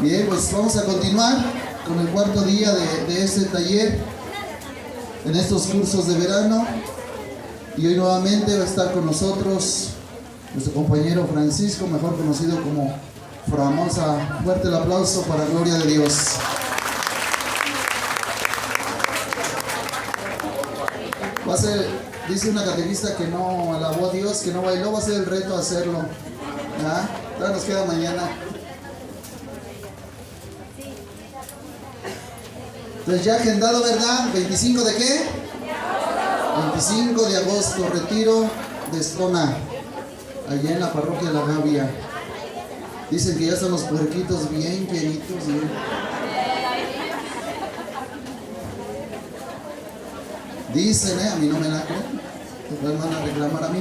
Bien, pues vamos a continuar con el cuarto día de este taller en estos cursos de verano. Y hoy nuevamente va a estar con nosotros nuestro compañero Francisco, mejor conocido como Framosa. Fuerte el aplauso para gloria de Dios. Va a ser, dice una catequista que no alabó a Dios, que no bailó, va a ser el reto hacerlo. ¿Ah? Ya nos queda mañana. Entonces ya agendado, ¿verdad? ¿25 de qué? 25 de agosto, retiro de Estona, allá en la parroquia de la Gavia. Dicen que ya están los puerquitos bien llenitos. Bien. Dicen, a mí no me la creen. Después van a reclamar a mí.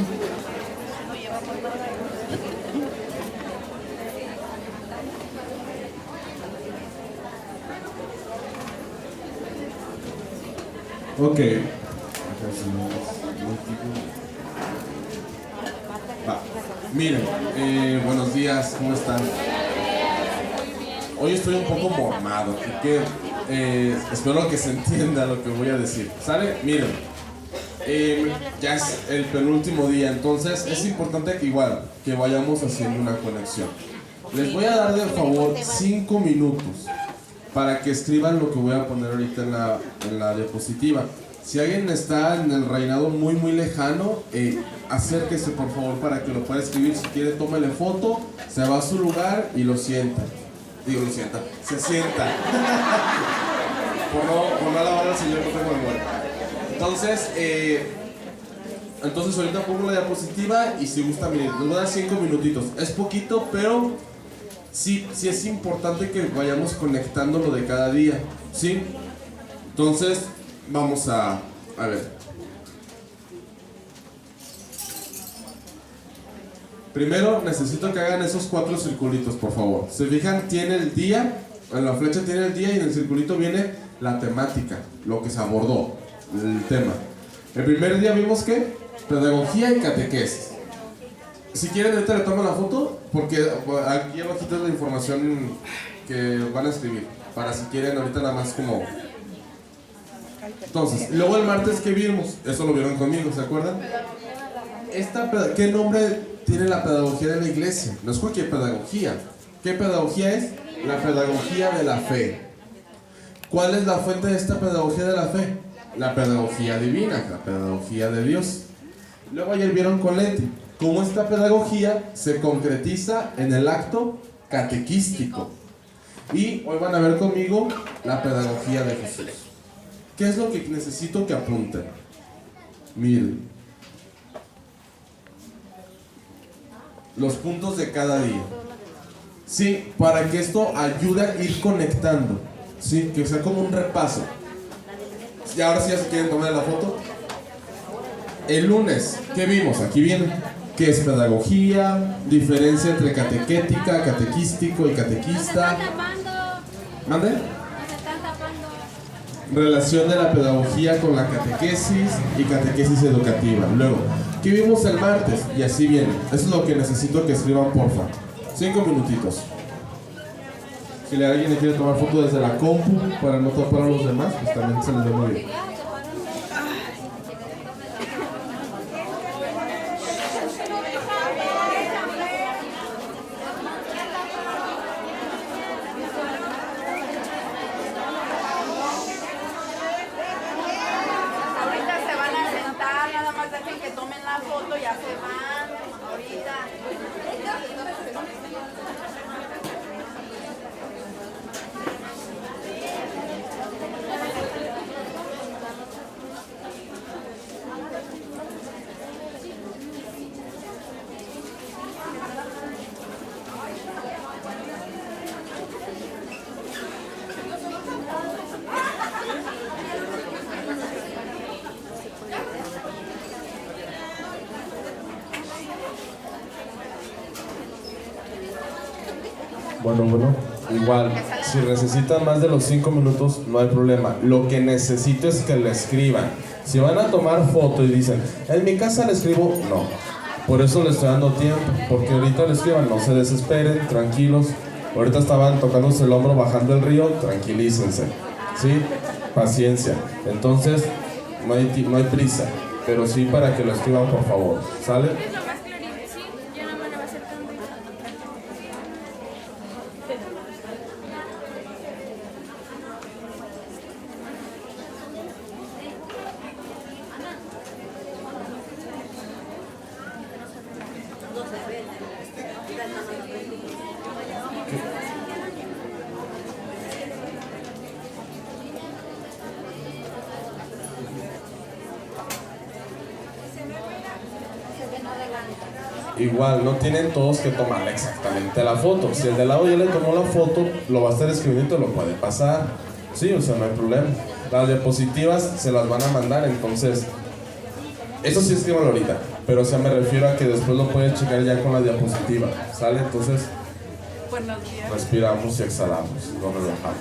Ok. Va. Miren, buenos días, ¿cómo están? Hoy estoy un poco mormado, así que espero que se entienda lo que voy a decir. ¿Sale? Miren, ya es el penúltimo día, entonces es importante que igual que vayamos haciendo una conexión. Les voy a dar de favor 5 minutos para que escriban lo que voy a poner ahorita en la diapositiva. Si alguien está en el reinado muy lejano, acérquese por favor para que lo pueda escribir. Si quiere, tómale foto, se va a su lugar y lo sienta. Digo, lo sienta, se sienta. por no alabar al Señor, no tengo memoria. Entonces ahorita pongo la diapositiva y si gusta, miren, les voy a dar 5 minutitos. Es poquito, pero sí es importante que vayamos conectando lo de cada día, ¿sí? Entonces, vamos a ver. Primero, necesito que hagan esos 4 circulitos, por favor. Se fijan, tiene el día, en la flecha tiene el día y en el circulito viene la temática, lo que se abordó, el tema. El primer día vimos que pedagogía y catequesis. Si quieren, ahorita le tomo la foto, porque aquí abajito es la información que van a escribir, para si quieren ahorita nada más como... Entonces, luego el martes que vimos, eso lo vieron conmigo, ¿se acuerdan? ¿Qué nombre tiene la pedagogía de la iglesia? No es cualquier pedagogía. ¿Qué pedagogía es? La pedagogía de la fe. ¿Cuál es la fuente de esta pedagogía de la fe? La pedagogía divina, la pedagogía de Dios. Luego ayer vieron con Leti cómo esta pedagogía se concretiza en el acto catequístico. Y hoy van a ver conmigo la pedagogía de Jesús. ¿Qué es lo que necesito que apunten? Miren, los puntos de cada día. Sí, para que esto ayude a ir conectando. Sí, que sea como un repaso. Y ahora sí ya se quieren tomar la foto. El lunes, ¿qué vimos? Aquí viene. ¿Qué es pedagogía? Diferencia entre catequética, catequístico y catequista. ¿Mande? Relación de la pedagogía con la catequesis y catequesis educativa. Luego, ¿qué vimos el martes? Y así viene. Eso es lo que necesito que escriban, porfa. 5 minutitos. Si alguien le quiere tomar foto desde la compu para no tapar a los demás, pues también se les ve muy bien. Bueno, igual, si necesitan más de los 5 minutos, no hay problema. Lo que necesito es que le escriban. Si van a tomar foto y dicen, en mi casa le escribo, no. Por eso les estoy dando tiempo, porque ahorita le escriban, no se desesperen, tranquilos. Ahorita estaban tocándose el hombro bajando el río, tranquilícense, ¿sí? Paciencia. Entonces, no hay prisa, pero sí para que lo escriban, por favor, ¿sale? Igual, no tienen todos que tomarle exactamente la foto. Si el de lado ya le tomó la foto, lo va a estar escribiendo y lo puede pasar. Sí, o sea, no hay problema. Las diapositivas se las van a mandar, entonces eso sí escríbanlo ahorita. Pero o sea, me refiero a que después lo pueden checar ya con la diapositiva, ¿sale? Entonces, respiramos y exhalamos, no relajamos.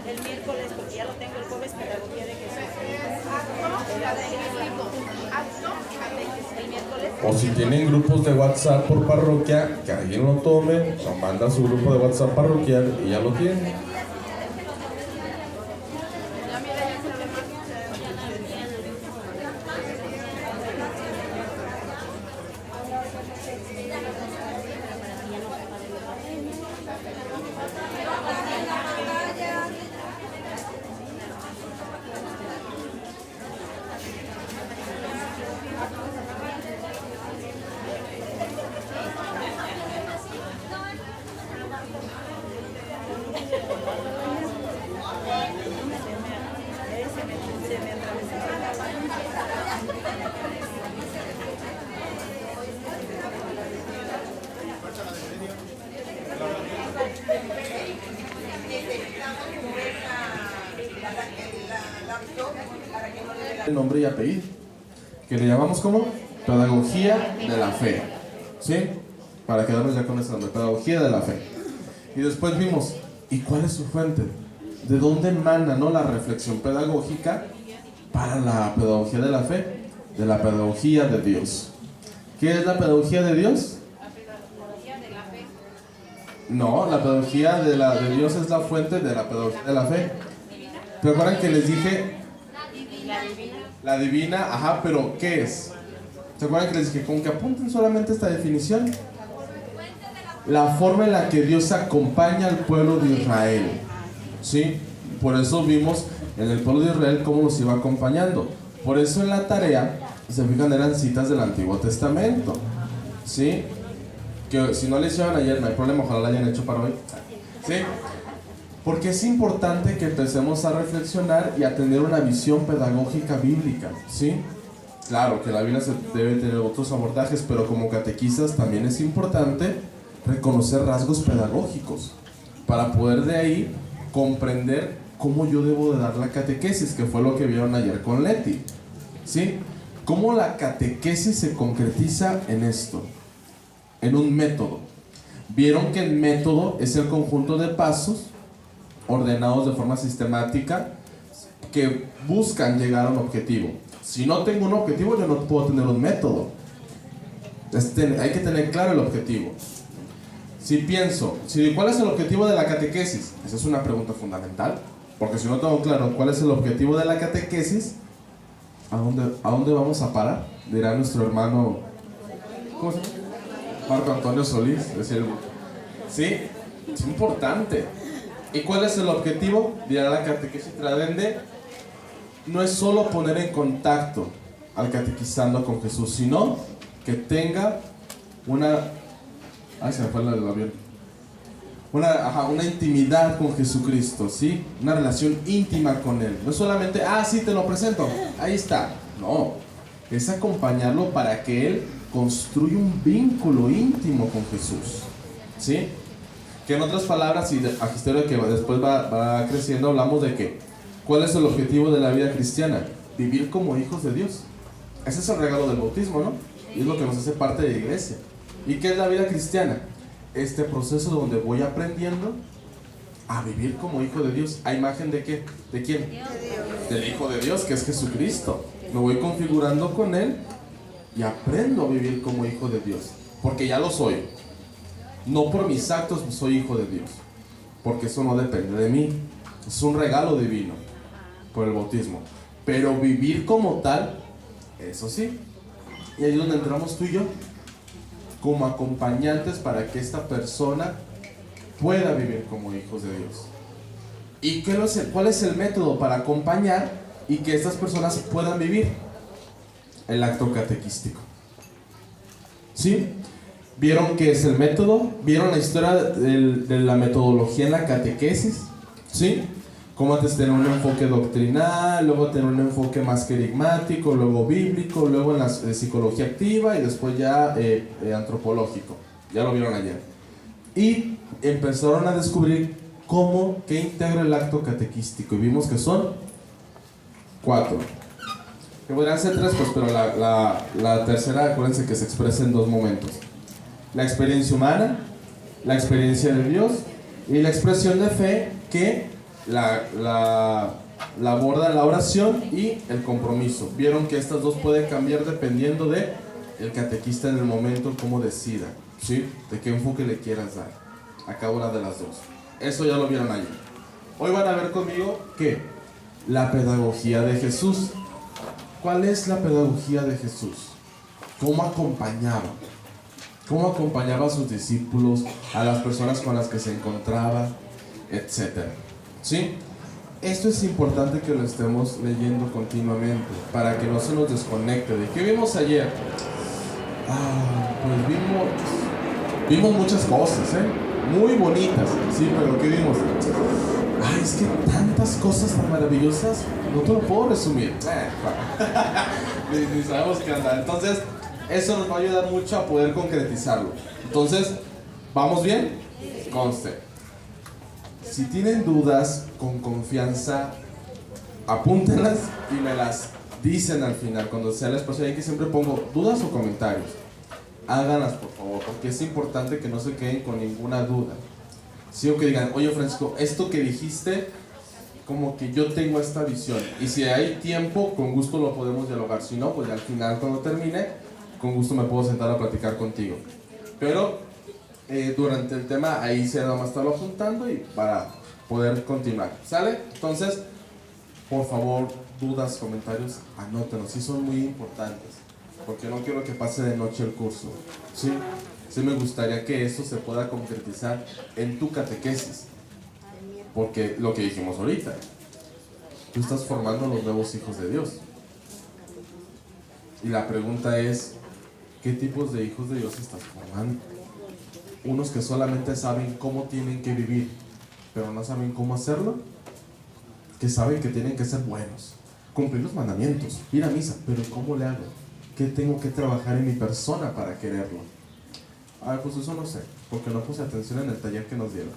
El miércoles, porque ya lo tengo el jueves, pedagogía de Jesús. El miércoles. O si tienen grupos de WhatsApp por parroquia, que alguien lo tome, lo manda a su grupo de WhatsApp parroquial y ya lo tiene. El nombre y apellido, que le llamamos como pedagogía de la fe, ¿sí? Para quedarnos ya con ese nombre, pedagogía de la fe. Y después vimos, ¿y cuál es su fuente? ¿De dónde emana, no, la reflexión pedagógica para la pedagogía de la fe? De la pedagogía de Dios. ¿Qué es la pedagogía de Dios? La pedagogía de la fe. No, la pedagogía de Dios es la fuente de la pedagogía de la fe. ¿Te acuerdan que les dije? La divina, ajá, pero ¿qué es? ¿Se acuerdan que les dije con que apunten solamente esta definición? La forma en la que Dios acompaña al pueblo de Israel, ¿sí? Por eso vimos en el pueblo de Israel cómo los iba acompañando. Por eso en la tarea, se fijan, eran citas del Antiguo Testamento, ¿sí? Que si no les hicieron ayer, no hay problema, ojalá la hayan hecho para hoy, ¿sí? Porque es importante que empecemos a reflexionar y a tener una visión pedagógica bíblica, ¿sí? Claro que la Biblia debe tener otros abordajes, pero como catequistas también es importante reconocer rasgos pedagógicos para poder de ahí comprender cómo yo debo de dar la catequesis, que fue lo que vieron ayer con Leti, ¿sí? Cómo la catequesis se concretiza en esto, en un método. Vieron que el método es el conjunto de pasos ordenados de forma sistemática que buscan llegar a un objetivo. Si no tengo un objetivo, yo no puedo tener un método. Hay que tener claro el objetivo. Si pienso, ¿cuál es el objetivo de la catequesis? Esa es una pregunta fundamental, porque si no tengo claro cuál es el objetivo de la catequesis, ¿a dónde vamos a parar? Dirá nuestro hermano, ¿cómo se llama? Marco Antonio Solís, decía el... Sí, es importante. ¿Y cuál es el objetivo? Dirá la catequesis Tradende. No es solo poner en contacto al catequizando con Jesús, sino que tenga una... Ay, se me fue el avión. Una intimidad con Jesucristo, ¿sí? Una relación íntima con Él. No solamente, sí, te lo presento, ahí está. No, es acompañarlo para que Él construya un vínculo íntimo con Jesús, ¿sí? Que en otras palabras, y de magisterio que después va creciendo, hablamos de que ¿cuál es el objetivo de la vida cristiana? Vivir como hijos de Dios. Ese es el regalo del bautismo, ¿no? Y es lo que nos hace parte de la iglesia. ¿Y qué es la vida cristiana? Este proceso donde voy aprendiendo a vivir como hijo de Dios. ¿A imagen de qué? ¿De quién? Del Hijo de Dios, que es Jesucristo. Me voy configurando con Él y aprendo a vivir como hijo de Dios. Porque ya lo soy. No por mis actos soy hijo de Dios. Porque eso no depende de mí. Es un regalo divino por el bautismo. Pero vivir como tal, eso sí. Y ahí es donde entramos tú y yo, como acompañantes para que esta persona pueda vivir como hijos de Dios. ¿Y cuál es el método para acompañar y que estas personas puedan vivir? El acto catequístico. ¿Sí? ¿Vieron qué es el método? ¿Vieron la historia de la metodología en la catequesis? ¿Sí? Como antes tener un enfoque doctrinal, luego tener un enfoque más querigmático, luego bíblico, luego en la psicología activa y después ya antropológico. Ya lo vieron ayer. Y empezaron a descubrir qué integra el acto catequístico. Y vimos que son 4. Que podrían ser 3, pues, pero la tercera, acuérdense que se expresa en 2 momentos. La experiencia humana, la experiencia de Dios y la expresión de fe que la aborda la oración y el compromiso. Vieron que estas 2 pueden cambiar dependiendo de el catequista en el momento, cómo decida, ¿sí? De qué enfoque le quieras dar a cada una de las 2. Eso ya lo vieron ayer. Hoy van a ver conmigo que la pedagogía de Jesús. ¿Cuál es la pedagogía de Jesús? ¿Cómo acompañaba? ¿Cómo acompañaba a sus discípulos, a las personas con las que se encontraba, etcétera? ¿Sí? Esto es importante que lo estemos leyendo continuamente para que no se nos desconecte. ¿De qué vimos ayer? Pues vimos muchas cosas, muy bonitas, sí, pero ¿qué vimos? Es que tantas cosas tan maravillosas, no te lo puedo resumir. Ni sabemos qué andar. Entonces, eso nos va a ayudar mucho a poder concretizarlo. Entonces, ¿vamos bien? Conste. Si tienen dudas, con confianza, apúntenlas y me las dicen al final, cuando sea el espacio. Ahí que siempre pongo dudas o comentarios. Háganlas, por favor, porque es importante que no se queden con ninguna duda. Sí, o que digan, oye Francisco, esto que dijiste, como que yo tengo esta visión. Y si hay tiempo, con gusto lo podemos dialogar. Si no, pues ya al final, cuando termine, con gusto me puedo sentar a platicar contigo. Pero durante el tema, ahí se nada más estarlo apuntando y para poder continuar. ¿Sale? Entonces, por favor, dudas, comentarios, anótenlos. Sí son muy importantes, porque no quiero que pase de noche el curso. ¿Sí? Sí me gustaría que esto se pueda concretizar en tu catequesis. Porque lo que dijimos ahorita, tú estás formando a los nuevos hijos de Dios. Y la pregunta es, ¿qué tipos de hijos de Dios estás formando? Unos que solamente saben cómo tienen que vivir, pero no saben cómo hacerlo. Que saben que tienen que ser buenos, cumplir los mandamientos, ir a misa, pero ¿cómo le hago? ¿Qué tengo que trabajar en mi persona para quererlo? Pues eso no sé, porque no puse atención en el taller que nos dieron.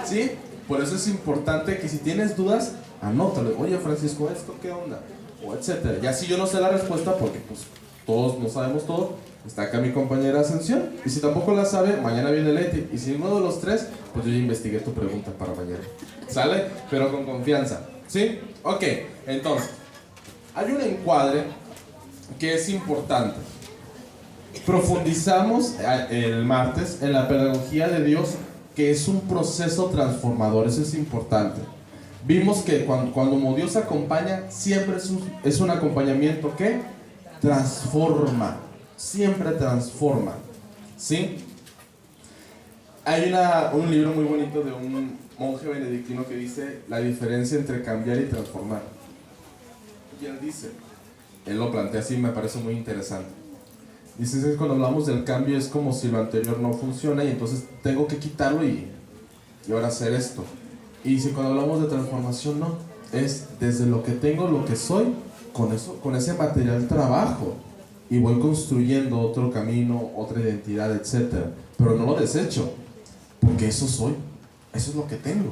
¿Sí? Por eso es importante que si tienes dudas, anótalo. Oye Francisco, ¿esto qué onda? O etcétera. Ya si yo no sé la respuesta, porque pues todos no sabemos todo, está acá mi compañera Ascensión. Y si tampoco la sabe, mañana viene Leti. Y si uno de los 3, pues yo ya investigué tu pregunta para mañana. ¿Sale? Pero con confianza. ¿Sí? Ok, entonces, hay un encuadre que es importante. Profundizamos el martes en la pedagogía de Dios, que es un proceso transformador. Eso es importante. Vimos que cuando Dios acompaña, siempre es un acompañamiento que transforma, siempre transforma. ¿Sí? Hay un libro muy bonito de un monje benedictino que dice la diferencia entre cambiar y transformar. Y él lo plantea así, me parece muy interesante. Dice que cuando hablamos del cambio es como si lo anterior no funciona y entonces tengo que quitarlo y ahora hacer esto. Y dice cuando hablamos de transformación no, es desde lo que tengo, lo que soy, con ese material trabajo y voy construyendo otro camino, otra identidad, etc. Pero no lo desecho, porque eso soy, eso es lo que tengo,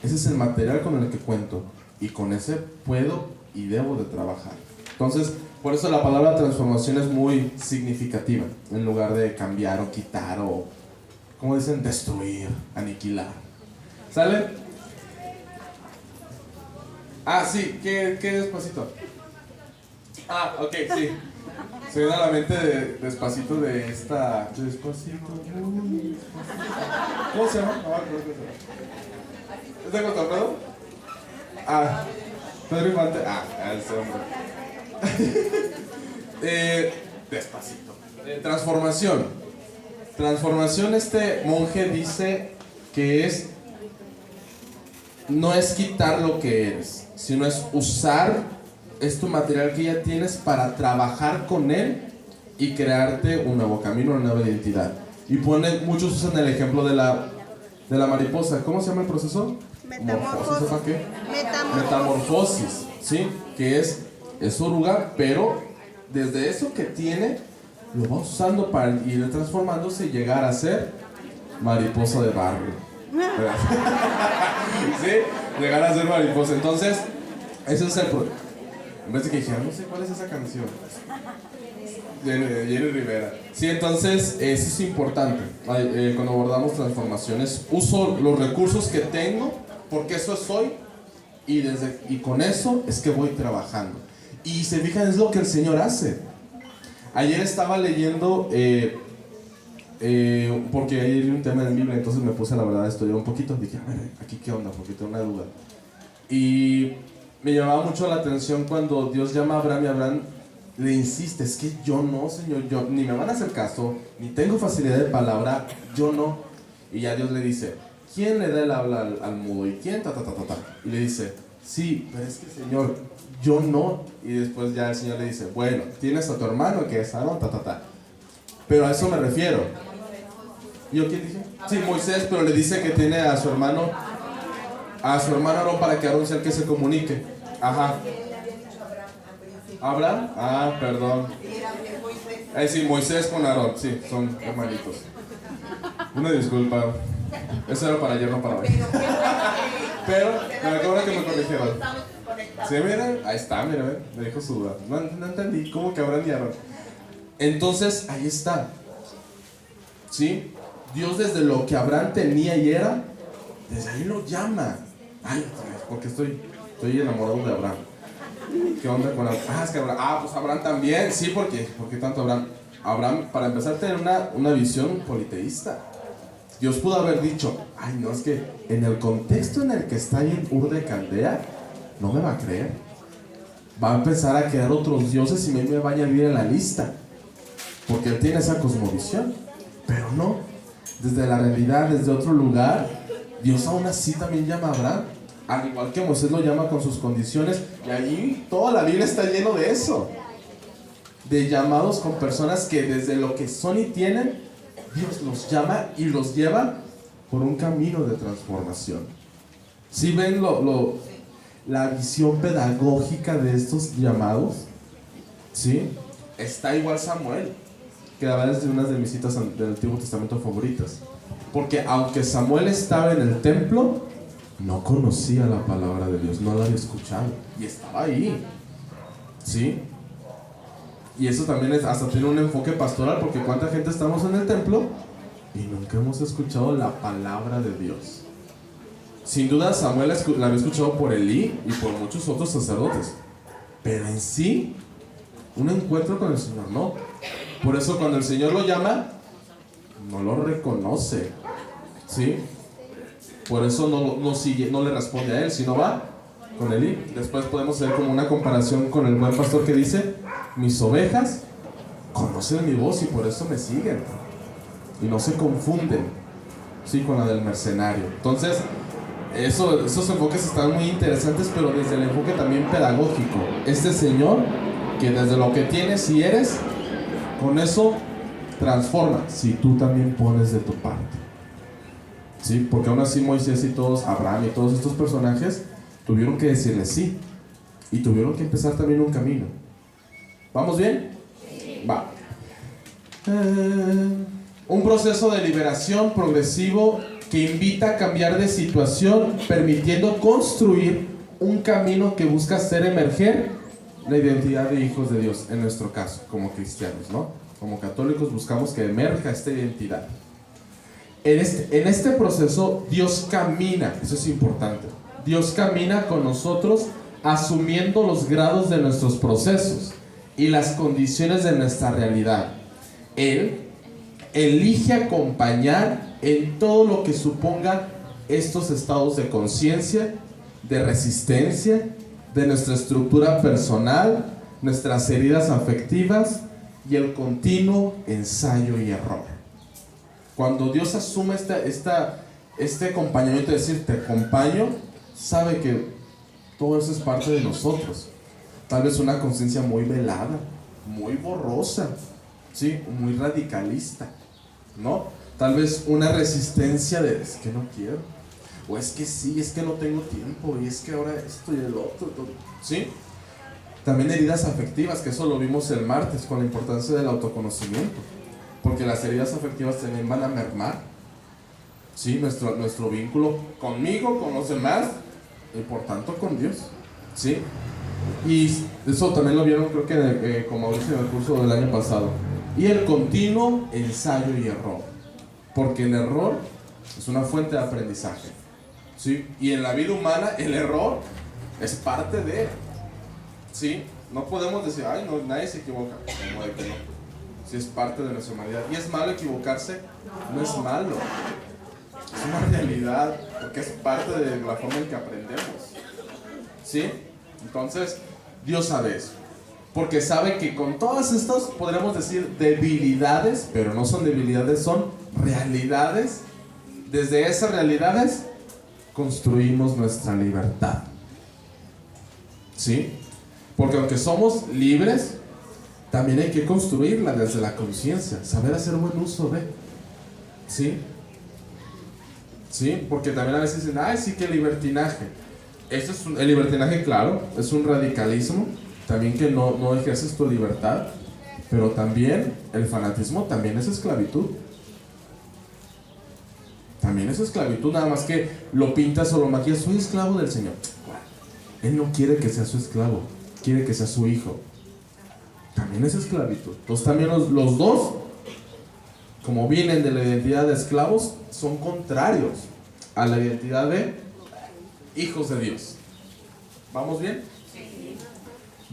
ese es el material con el que cuento, y con ese puedo y debo de trabajar. Entonces, por eso la palabra transformación es muy significativa, en lugar de cambiar o quitar o, como dicen, destruir, aniquilar. ¿Sale? Ah, sí, ¿qué despacito? Ah, ok, sí. Se viene a la mente despacito de esta... Despacito, muy despacito. ¿Cómo se llama? No, creo que ¿es de Cotorreo? Ah, Pedro Infante. Ese hombre. Despacito. Transformación. Transformación, este monje dice que no es quitar lo que eres, sino es usar tu material que ya tienes para trabajar con él y crearte un nuevo camino, una nueva identidad. Y muchos usan el ejemplo de la mariposa. ¿Cómo se llama el proceso? Metamorfosis. ¿Para qué? Metamorfosis, ¿sí? Que es oruga, pero desde eso que tiene, lo va usando para ir transformándose y llegar a ser mariposa de barrio. ¿Sí? Llegar a ser mariposa. Entonces, ese es el problema. En vez de que dijera, no sé cuál es esa canción. Jenny Rivera. Sí, entonces, eso es importante. Cuando abordamos transformaciones, uso los recursos que tengo, porque eso soy, y con eso es que voy trabajando. Y se fijan, es lo que el Señor hace. Ayer estaba leyendo, porque ayer hay un tema en la Biblia, entonces me puse, la verdad, a estudiar un poquito. Dije, a ver, aquí qué onda, porque tengo una duda. Y me llamaba mucho la atención cuando Dios llama a Abraham, y Abraham le insiste, es que yo no, Señor, yo ni me van a hacer caso, ni tengo facilidad de palabra, yo no. Y ya Dios le dice, ¿quién le da el habla al mudo? ¿Y quién? Y le dice, sí, pero es que, Señor, yo no. Y después ya el Señor le dice, bueno, tienes a tu hermano que es Aarón, pero a eso me refiero. ¿Yo quién dije? Sí, Moisés, pero le dice que tiene a su hermano Aarón para que Aarón sea el que se comunique. Ajá. ¿Abraham? Ah, perdón. Sí, Moisés con Aarón, sí, son hermanitos. Una disculpa. Eso era para ayer, no para hoy. Pero me acuerdo que me corrigieron. ¿Sí, miren? Ahí está, miren, me dijo su duda. No entendí, ¿cómo que Abraham y Aarón? Entonces, ahí está. ¿Sí? Dios, desde lo que Abraham tenía y era, desde ahí lo llama. Ay, porque estoy enamorado de Abraham. ¿Qué onda con Abraham? Es que Abraham, pues Abraham también. Sí, ¿por qué tanto Abraham? Abraham, para empezar, tiene una visión politeísta. Dios pudo haber dicho, ay, no, es que en el contexto en el que está ahí en Ur de Caldea, no me va a creer. Va a empezar a crear otros dioses y me va a añadir en la lista. Porque él tiene esa cosmovisión. Pero no, desde la realidad, desde otro lugar, Dios aún así también llama a Abraham. Al igual que Moisés lo llama con sus condiciones. Y ahí toda la Biblia está lleno de eso. De llamados con personas que desde lo que son y tienen, Dios los llama y los lleva por un camino de transformación. ¿Sí ven la visión pedagógica de estos llamados? ¿Sí? Está igual Samuel, que la verdad es de unas de mis citas del Antiguo Testamento favoritas. Porque aunque Samuel estaba en el templo, no conocía la palabra de Dios, no la había escuchado. Y estaba ahí. ¿Sí? Y eso también hasta tiene un enfoque pastoral, porque cuánta gente estamos en el templo y nunca hemos escuchado la palabra de Dios. Sin duda Samuel la había escuchado por Elí y por muchos otros sacerdotes, pero en sí, un encuentro con el Señor no. Por eso cuando el Señor lo llama, no lo reconoce, ¿sí? Por eso no le responde a él, sino va con Elí. Después podemos hacer como una comparación con el buen pastor que dice, mis ovejas conocen mi voz y por eso me siguen y no se confunden, ¿sí? Con la del mercenario. Entonces esos enfoques están muy interesantes, pero desde el enfoque también pedagógico. Este Señor que desde lo que tienes y eres, con eso transforma, si tú también pones de tu parte, ¿sí? Porque aún así Moisés y todos, Abraham y todos estos personajes tuvieron que decirle sí y tuvieron que empezar también un camino. ¿Vamos bien? Sí. Va. Un proceso de liberación progresivo que invita a cambiar de situación, permitiendo construir un camino que busca hacer emerger la identidad de hijos de Dios, en nuestro caso, como cristianos, ¿no? Como católicos buscamos que emerja esta identidad. En este proceso Dios camina, eso es importante. Dios camina con nosotros asumiendo los grados de nuestros procesos y las condiciones de nuestra realidad. Él elige acompañar en todo lo que suponga estos estados de conciencia, de resistencia, de nuestra estructura personal, nuestras heridas afectivas y el continuo ensayo y error. Cuando Dios asume este acompañamiento, es decir, te acompaño, sabe que todo eso es parte de nosotros. Tal vez una conciencia muy velada, muy borrosa, ¿sí? Muy radicalista, ¿no? Tal vez una resistencia de, es que no quiero, o es que sí, es que no tengo tiempo, y es que ahora esto y el otro, ¿sí? También heridas afectivas, que eso lo vimos el martes con la importancia del autoconocimiento, porque las heridas afectivas también van a mermar, ¿sí? Nuestro vínculo conmigo, con los demás, y por tanto con Dios, ¿sí? Y eso también lo vieron, creo que como Mauricio en el curso del año pasado. Y el continuo ensayo y error, porque el error es una fuente de aprendizaje, ¿sí? Y en la vida humana el error es parte de, ¿sí? No podemos decir, ay, no, nadie se equivoca, como de que no. Si es parte de nuestra humanidad. ¿Y es malo equivocarse? No es malo, es una realidad, porque es parte de la forma en que aprendemos, ¿sí? Entonces, Dios sabe eso, porque sabe que con todas estas, podríamos decir, debilidades, pero no son debilidades, son realidades. Desde esas realidades construimos nuestra libertad, ¿sí? Porque aunque somos libres, también hay que construirla desde la conciencia, saber hacer buen uso de, ¿sí? ¿Sí? Porque también a veces dicen, ay, sí, que libertinaje. Eso es el libertinaje, claro, es un radicalismo, también que no ejerces tu libertad, pero también el fanatismo también es esclavitud. También es esclavitud, nada más que lo pintas o lo maquillas, soy esclavo del Señor. Él no quiere que sea su esclavo, quiere que sea su hijo. También es esclavitud. Entonces también los dos, como vienen de la identidad de esclavos, son contrarios a la identidad de hijos de Dios. ¿Vamos bien? Sí.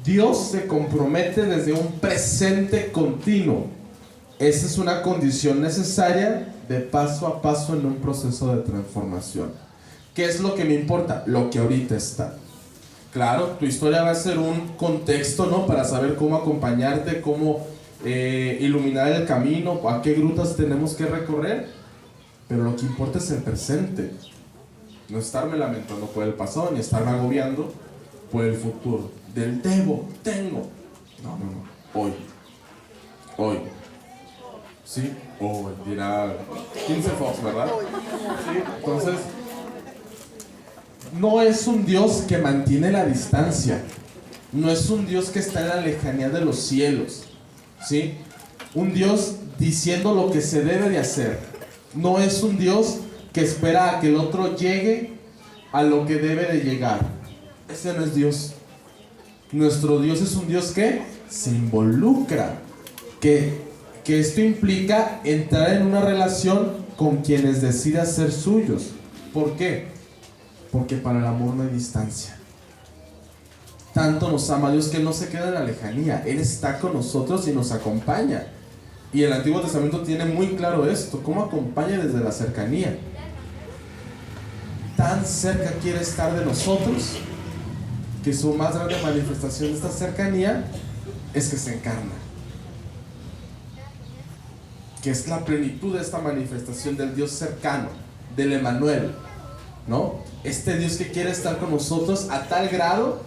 Dios se compromete desde un presente continuo. Esa es una condición necesaria de paso a paso en un proceso de transformación. ¿Qué es lo que me importa? Lo que ahorita está. Claro, tu historia va a ser un contexto, ¿no? Para saber cómo acompañarte, cómo iluminar el camino, a qué grutas tenemos que recorrer. Pero lo que importa es el presente. No estarme lamentando por el pasado, ni estarme agobiando por el futuro. Del tengo. No. Hoy. ¿Sí? Hoy, dirá 15 Fox, ¿verdad? Sí, entonces, no es un Dios que mantiene la distancia. No es un Dios que está en la lejanía de los cielos, ¿sí? Un Dios diciendo lo que se debe de hacer. No es un Dios que espera a que el otro llegue a lo que debe de llegar. Ese no es Dios. Nuestro Dios es un Dios que se involucra, que esto implica entrar en una relación con quienes decida ser suyos. ¿Por qué? Porque para el amor no hay distancia. Tanto nos ama Dios que Él no se queda en la lejanía. Él está con nosotros y nos acompaña. Y el Antiguo Testamento tiene muy claro esto, cómo acompaña desde la cercanía. Tan cerca quiere estar de nosotros que su más grande manifestación de esta cercanía es que se encarna, que es la plenitud de esta manifestación del Dios cercano, del Emmanuel, ¿no? Este Dios que quiere estar con nosotros a tal grado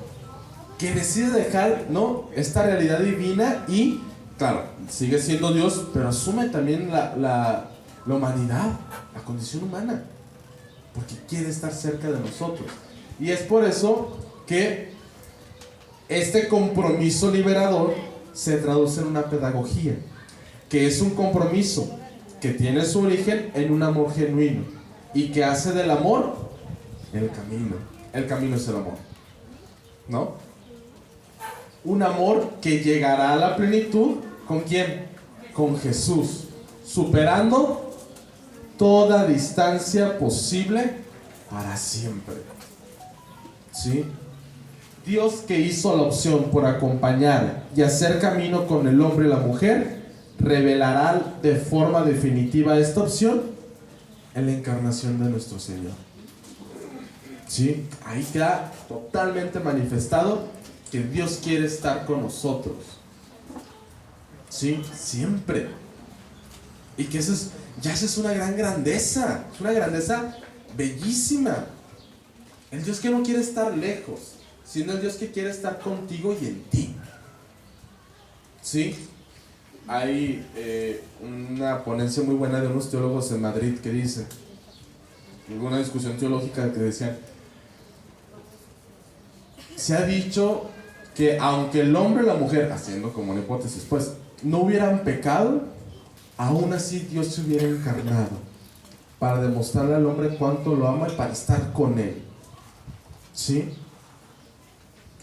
que decide dejar, ¿no?, esta realidad divina y, claro, sigue siendo Dios, pero asume también la humanidad, la condición humana, porque quiere estar cerca de nosotros. Y es por eso que este compromiso liberador se traduce en una pedagogía, que es un compromiso que tiene su origen en un amor genuino y que hace del amor el camino. El camino es el amor, ¿no? Un amor que llegará a la plenitud, ¿con quién? Con Jesús, superando toda distancia posible para siempre. ¿Sí? Dios, que hizo la opción por acompañar y hacer camino con el hombre y la mujer, revelará de forma definitiva esta opción en la encarnación de nuestro Señor. ¿Sí? Ahí queda totalmente manifestado que Dios quiere estar con nosotros. ¿Sí? Siempre. Y que esa es una gran grandeza. Es una grandeza bellísima. El Dios que no quiere estar lejos, sino el Dios que quiere estar contigo y en ti. ¿Sí? Hay una ponencia muy buena de unos teólogos en Madrid que dice, una discusión teológica que decían, se ha dicho que aunque el hombre y la mujer, haciendo como una hipótesis, pues, no hubieran pecado, aún así Dios se hubiera encarnado para demostrarle al hombre cuánto lo ama y para estar con él. ¿Sí?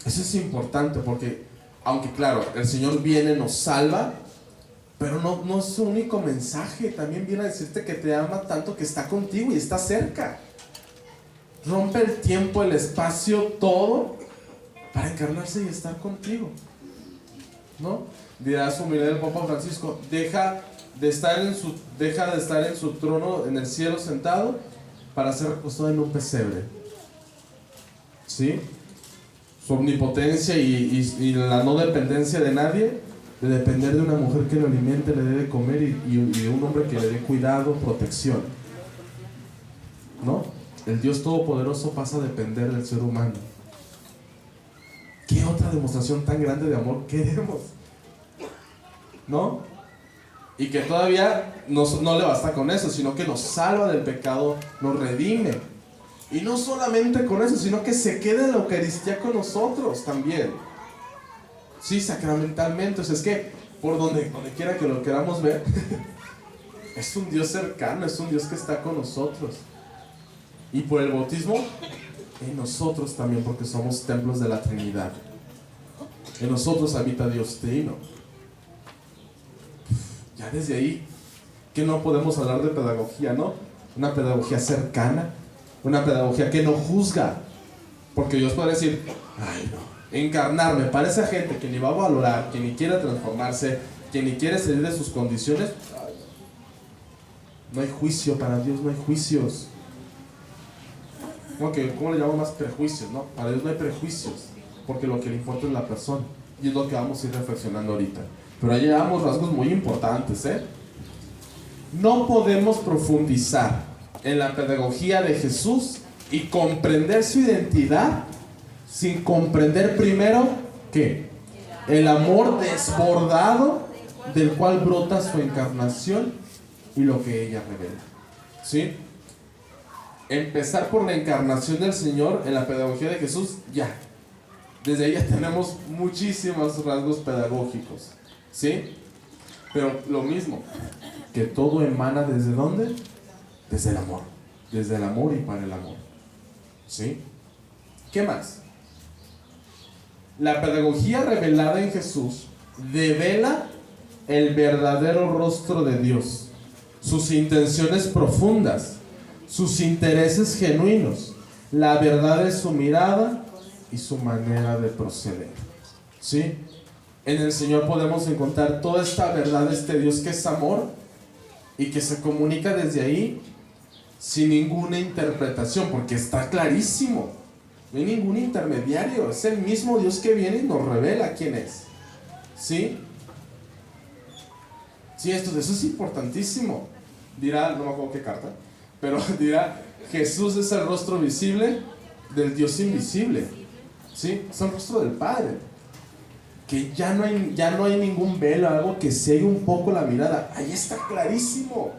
Eso es importante porque, aunque claro, el Señor viene, nos salva, pero no es su único mensaje. También viene a decirte que te ama tanto que está contigo y está cerca. Rompe el tiempo, el espacio, todo para encarnarse y estar contigo, ¿no? Dirá su humildad el Papa Francisco, deja de estar en su trono en el cielo sentado para ser recostado en un pesebre. ¿Sí? Su omnipotencia y la no dependencia de nadie, de depender de una mujer que lo alimente, le dé de comer y de un hombre que le dé cuidado, protección, ¿no? El Dios Todopoderoso pasa a depender del ser humano. ¿Qué otra demostración tan grande de amor queremos? ¿No? Y que todavía no le basta con eso, sino que nos salva del pecado, nos redime. Y no solamente con eso, sino que se queda en la Eucaristía con nosotros también. Sí, sacramentalmente. O sea, es que por donde quiera que lo queramos ver, es un Dios cercano, es un Dios que está con nosotros. Y por el bautismo, en nosotros también, porque somos templos de la Trinidad. En nosotros habita Dios Trino. Ya desde ahí, que no podemos hablar de pedagogía, ¿no? Una pedagogía cercana, una pedagogía que no juzga. Porque Dios puede decir, ay no, encarnarme para esa gente que ni va a valorar, que ni quiere transformarse, que ni quiere salir de sus condiciones. Ay, no hay juicio, para Dios no hay juicios. ¿Cómo le llamamos más? Prejuicios, ¿no? Para Dios no hay prejuicios, porque lo que le importa es la persona. Y es lo que vamos a ir reflexionando ahorita. Pero ahí llevamos rasgos muy importantes, ¿eh? No podemos profundizar en la pedagogía de Jesús y comprender su identidad sin comprender primero, ¿qué? El amor desbordado del cual brota su encarnación y lo que ella revela. ¿Sí? Empezar por la encarnación del Señor en la pedagogía de Jesús, ya. Desde ahí ya tenemos muchísimos rasgos pedagógicos. ¿Sí? Pero lo mismo, que todo emana ¿desde dónde? Desde el amor. Desde el amor y para el amor. ¿Sí? ¿Qué más? La pedagogía revelada en Jesús devela el verdadero rostro de Dios, sus intenciones profundas, sus intereses genuinos, la verdad de su mirada y su manera de proceder. ¿Sí? En el Señor podemos encontrar toda esta verdad de este Dios que es amor y que se comunica desde ahí sin ninguna interpretación, porque está clarísimo. No hay ningún intermediario, es el mismo Dios que viene y nos revela quién es. ¿Sí? Sí, eso es importantísimo. Dirá, no me acuerdo qué carta, pero dirá, Jesús es el rostro visible del Dios invisible. ¿Sí? Es el rostro del Padre. Que ya no hay ningún velo, algo que segue un poco la mirada. Ahí está clarísimo.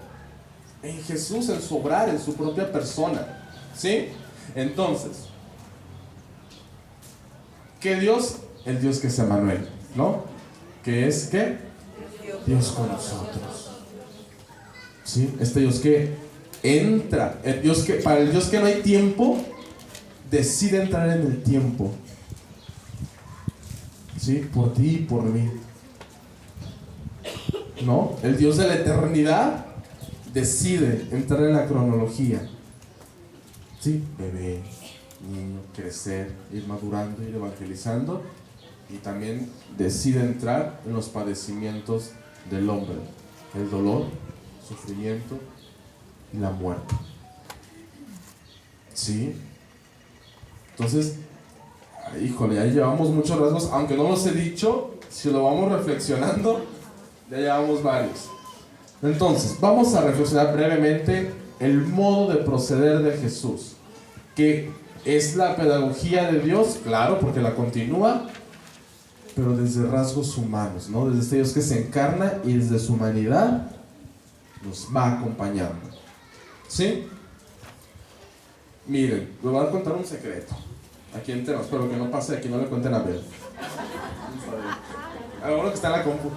En Jesús, en su obrar, en su propia persona. ¿Sí? Entonces, ¿qué Dios? El Dios que es Emmanuel, ¿no? Que es, ¿qué? Dios con nosotros. ¿Sí? Este Dios que entra, para el Dios que no hay tiempo, decide entrar en el tiempo. ¿Sí? Por ti y por mí. ¿No? El Dios de la eternidad decide entrar en la cronología. ¿Sí? Bebé, niño, crecer, ir madurando, ir evangelizando, y también decide entrar en los padecimientos del hombre, el dolor, sufrimiento y la muerte. ¿Sí? Entonces, híjole, ya llevamos muchos rasgos, aunque no los he dicho, si lo vamos reflexionando, ya llevamos varios. Entonces, vamos a reflexionar brevemente el modo de proceder de Jesús, que es la pedagogía de Dios, claro, porque la continúa, pero desde rasgos humanos, ¿no? Desde este Dios que se encarna y desde su humanidad nos va acompañando. ¿Sí? Miren, les voy a contar un secreto. Aquí en tema, espero que no pase, aquí no le cuenten a Bel. A lo bueno que está en la compu.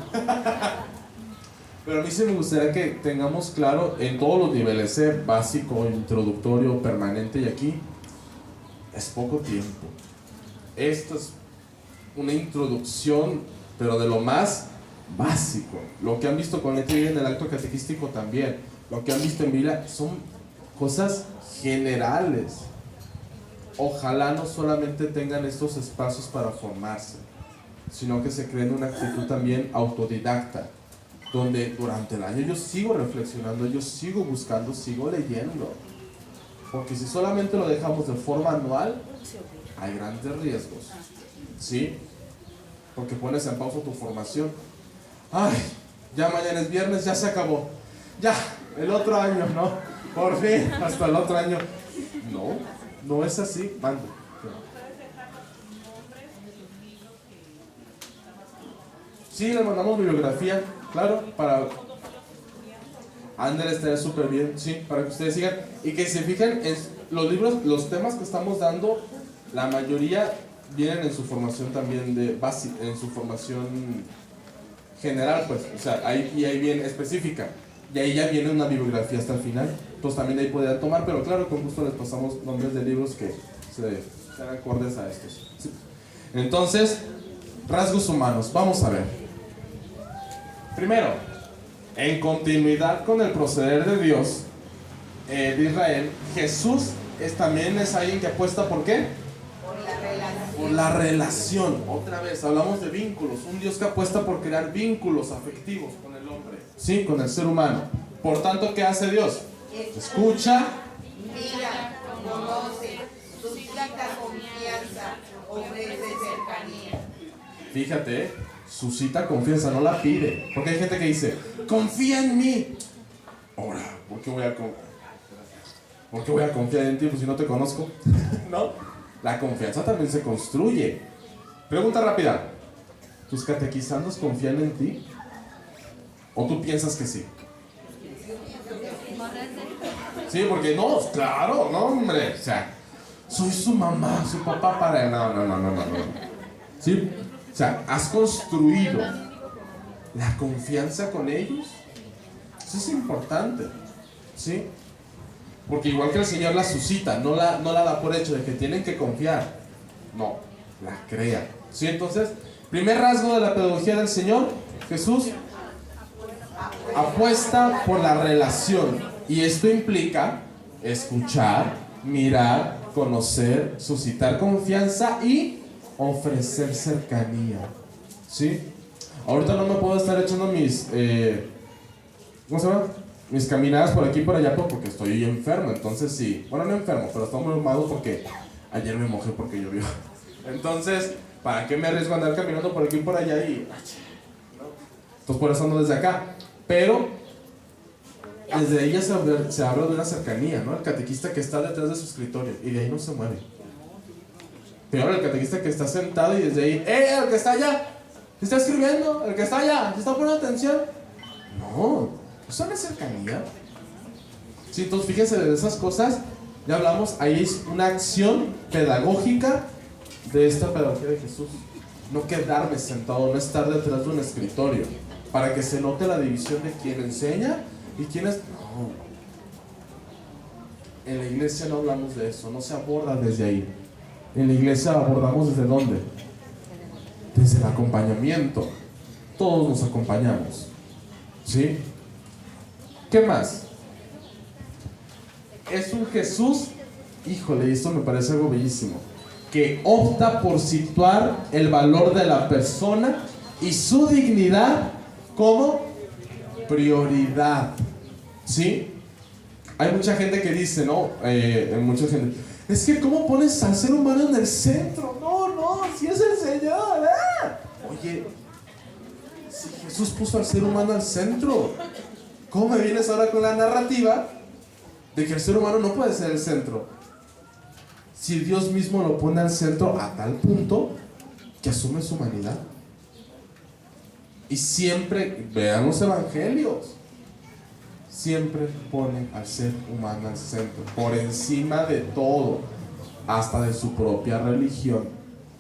Pero a mí sí me gustaría que tengamos claro en todos los niveles, básico, introductorio, permanente, y aquí es poco tiempo. Esto es una introducción, pero de lo más básico. Lo que han visto con letra y en el acto catequístico también, lo que han visto en Biblia son cosas generales. Ojalá no solamente tengan estos espacios para formarse, sino que se creen una actitud también autodidacta, donde durante el año yo sigo reflexionando, yo sigo buscando, sigo leyendo. Porque si solamente lo dejamos de forma anual, hay grandes riesgos. ¿Sí? Porque pones en pausa tu formación. Ay, ya mañana es viernes, ya se acabó. Ya, el otro año, ¿no? Por fin, hasta el otro año. No, no es así. Mando. Sí, le mandamos bibliografía, claro, para Ander estaría súper bien, sí, para que ustedes sigan y que se fijen en los libros, los temas que estamos dando, la mayoría vienen en su formación también de base, en su formación general, pues, o sea, ahí bien específica, y ahí ya viene una bibliografía hasta el final, entonces también ahí podrían tomar, pero claro, con gusto les pasamos nombres de libros que sean acordes a estos. Sí. Entonces, rasgos humanos, vamos a ver. Primero, en continuidad con el proceder de Dios de Israel, Jesús también es alguien que apuesta ¿por qué? Por la relación. Otra vez, hablamos de vínculos. Un Dios que apuesta por crear vínculos afectivos con el hombre, sí, con el ser humano. Por tanto, ¿qué hace Dios? Escucha, mira, conoce, suscita confianza, ofrece cercanía. Fíjate, suscita confianza, no la pide. Porque hay gente que dice, confía en mí. Ahora, ¿por qué voy a confiar en ti? Pues si no te conozco. ¿No? La confianza también se construye. Pregunta rápida. ¿Tus catequizandos confían en ti? ¿O tú piensas que sí? Sí, porque no, claro, no, hombre. O sea, soy su mamá, su papá para él. No. ¿Sí? O sea, has construido la confianza con ellos. Eso es importante, ¿sí? Porque igual que el Señor la suscita, no la da por hecho de que tienen que confiar. No, la crea. ¿Sí? Entonces, primer rasgo de la pedagogía del Señor, Jesús apuesta por la relación. Y esto implica escuchar, mirar, conocer, suscitar confianza y ofrecer cercanía. ¿Sí? Ahorita no me puedo estar echando mis ¿cómo se llama? Mis caminadas por aquí y por allá porque estoy enfermo. Entonces sí, bueno, no enfermo, pero estoy muy malo porque ayer me mojé porque llovió. Entonces, ¿para qué me arriesgo a andar caminando por aquí y por allá? Entonces por eso ando desde acá. Pero desde ella se habla de una cercanía, ¿no? El catequista que está detrás de su escritorio y de ahí no se mueve. Peor el catequista que está sentado y desde ahí, el que está allá, se está escribiendo, el que está allá, se está poniendo atención. No, eso no es cercanía. Sí, entonces fíjense de esas cosas, ya hablamos, ahí es una acción pedagógica de esta pedagogía de Jesús. No quedarme sentado, no estar detrás de un escritorio, para que se note la división de quién enseña ¿Y quién es? No. En la iglesia no hablamos de eso, no se aborda desde ahí. En la iglesia abordamos desde ¿dónde? Desde el acompañamiento. Todos nos acompañamos. ¿Sí? ¿Qué más? Es un Jesús, híjole, y esto me parece algo bellísimo, que opta por situar el valor de la persona y su dignidad como prioridad. ¿Sí? Hay mucha gente que dice, ¿no? Mucha gente, es que ¿cómo pones al ser humano en el centro? No, si es el Señor. Oye, si Jesús puso al ser humano al centro, ¿cómo me vienes ahora con la narrativa de que el ser humano no puede ser el centro? Si Dios mismo lo pone al centro a tal punto que asume su humanidad. Y siempre, vean los evangelios, siempre pone al ser humano al centro, por encima de todo, hasta de su propia religión,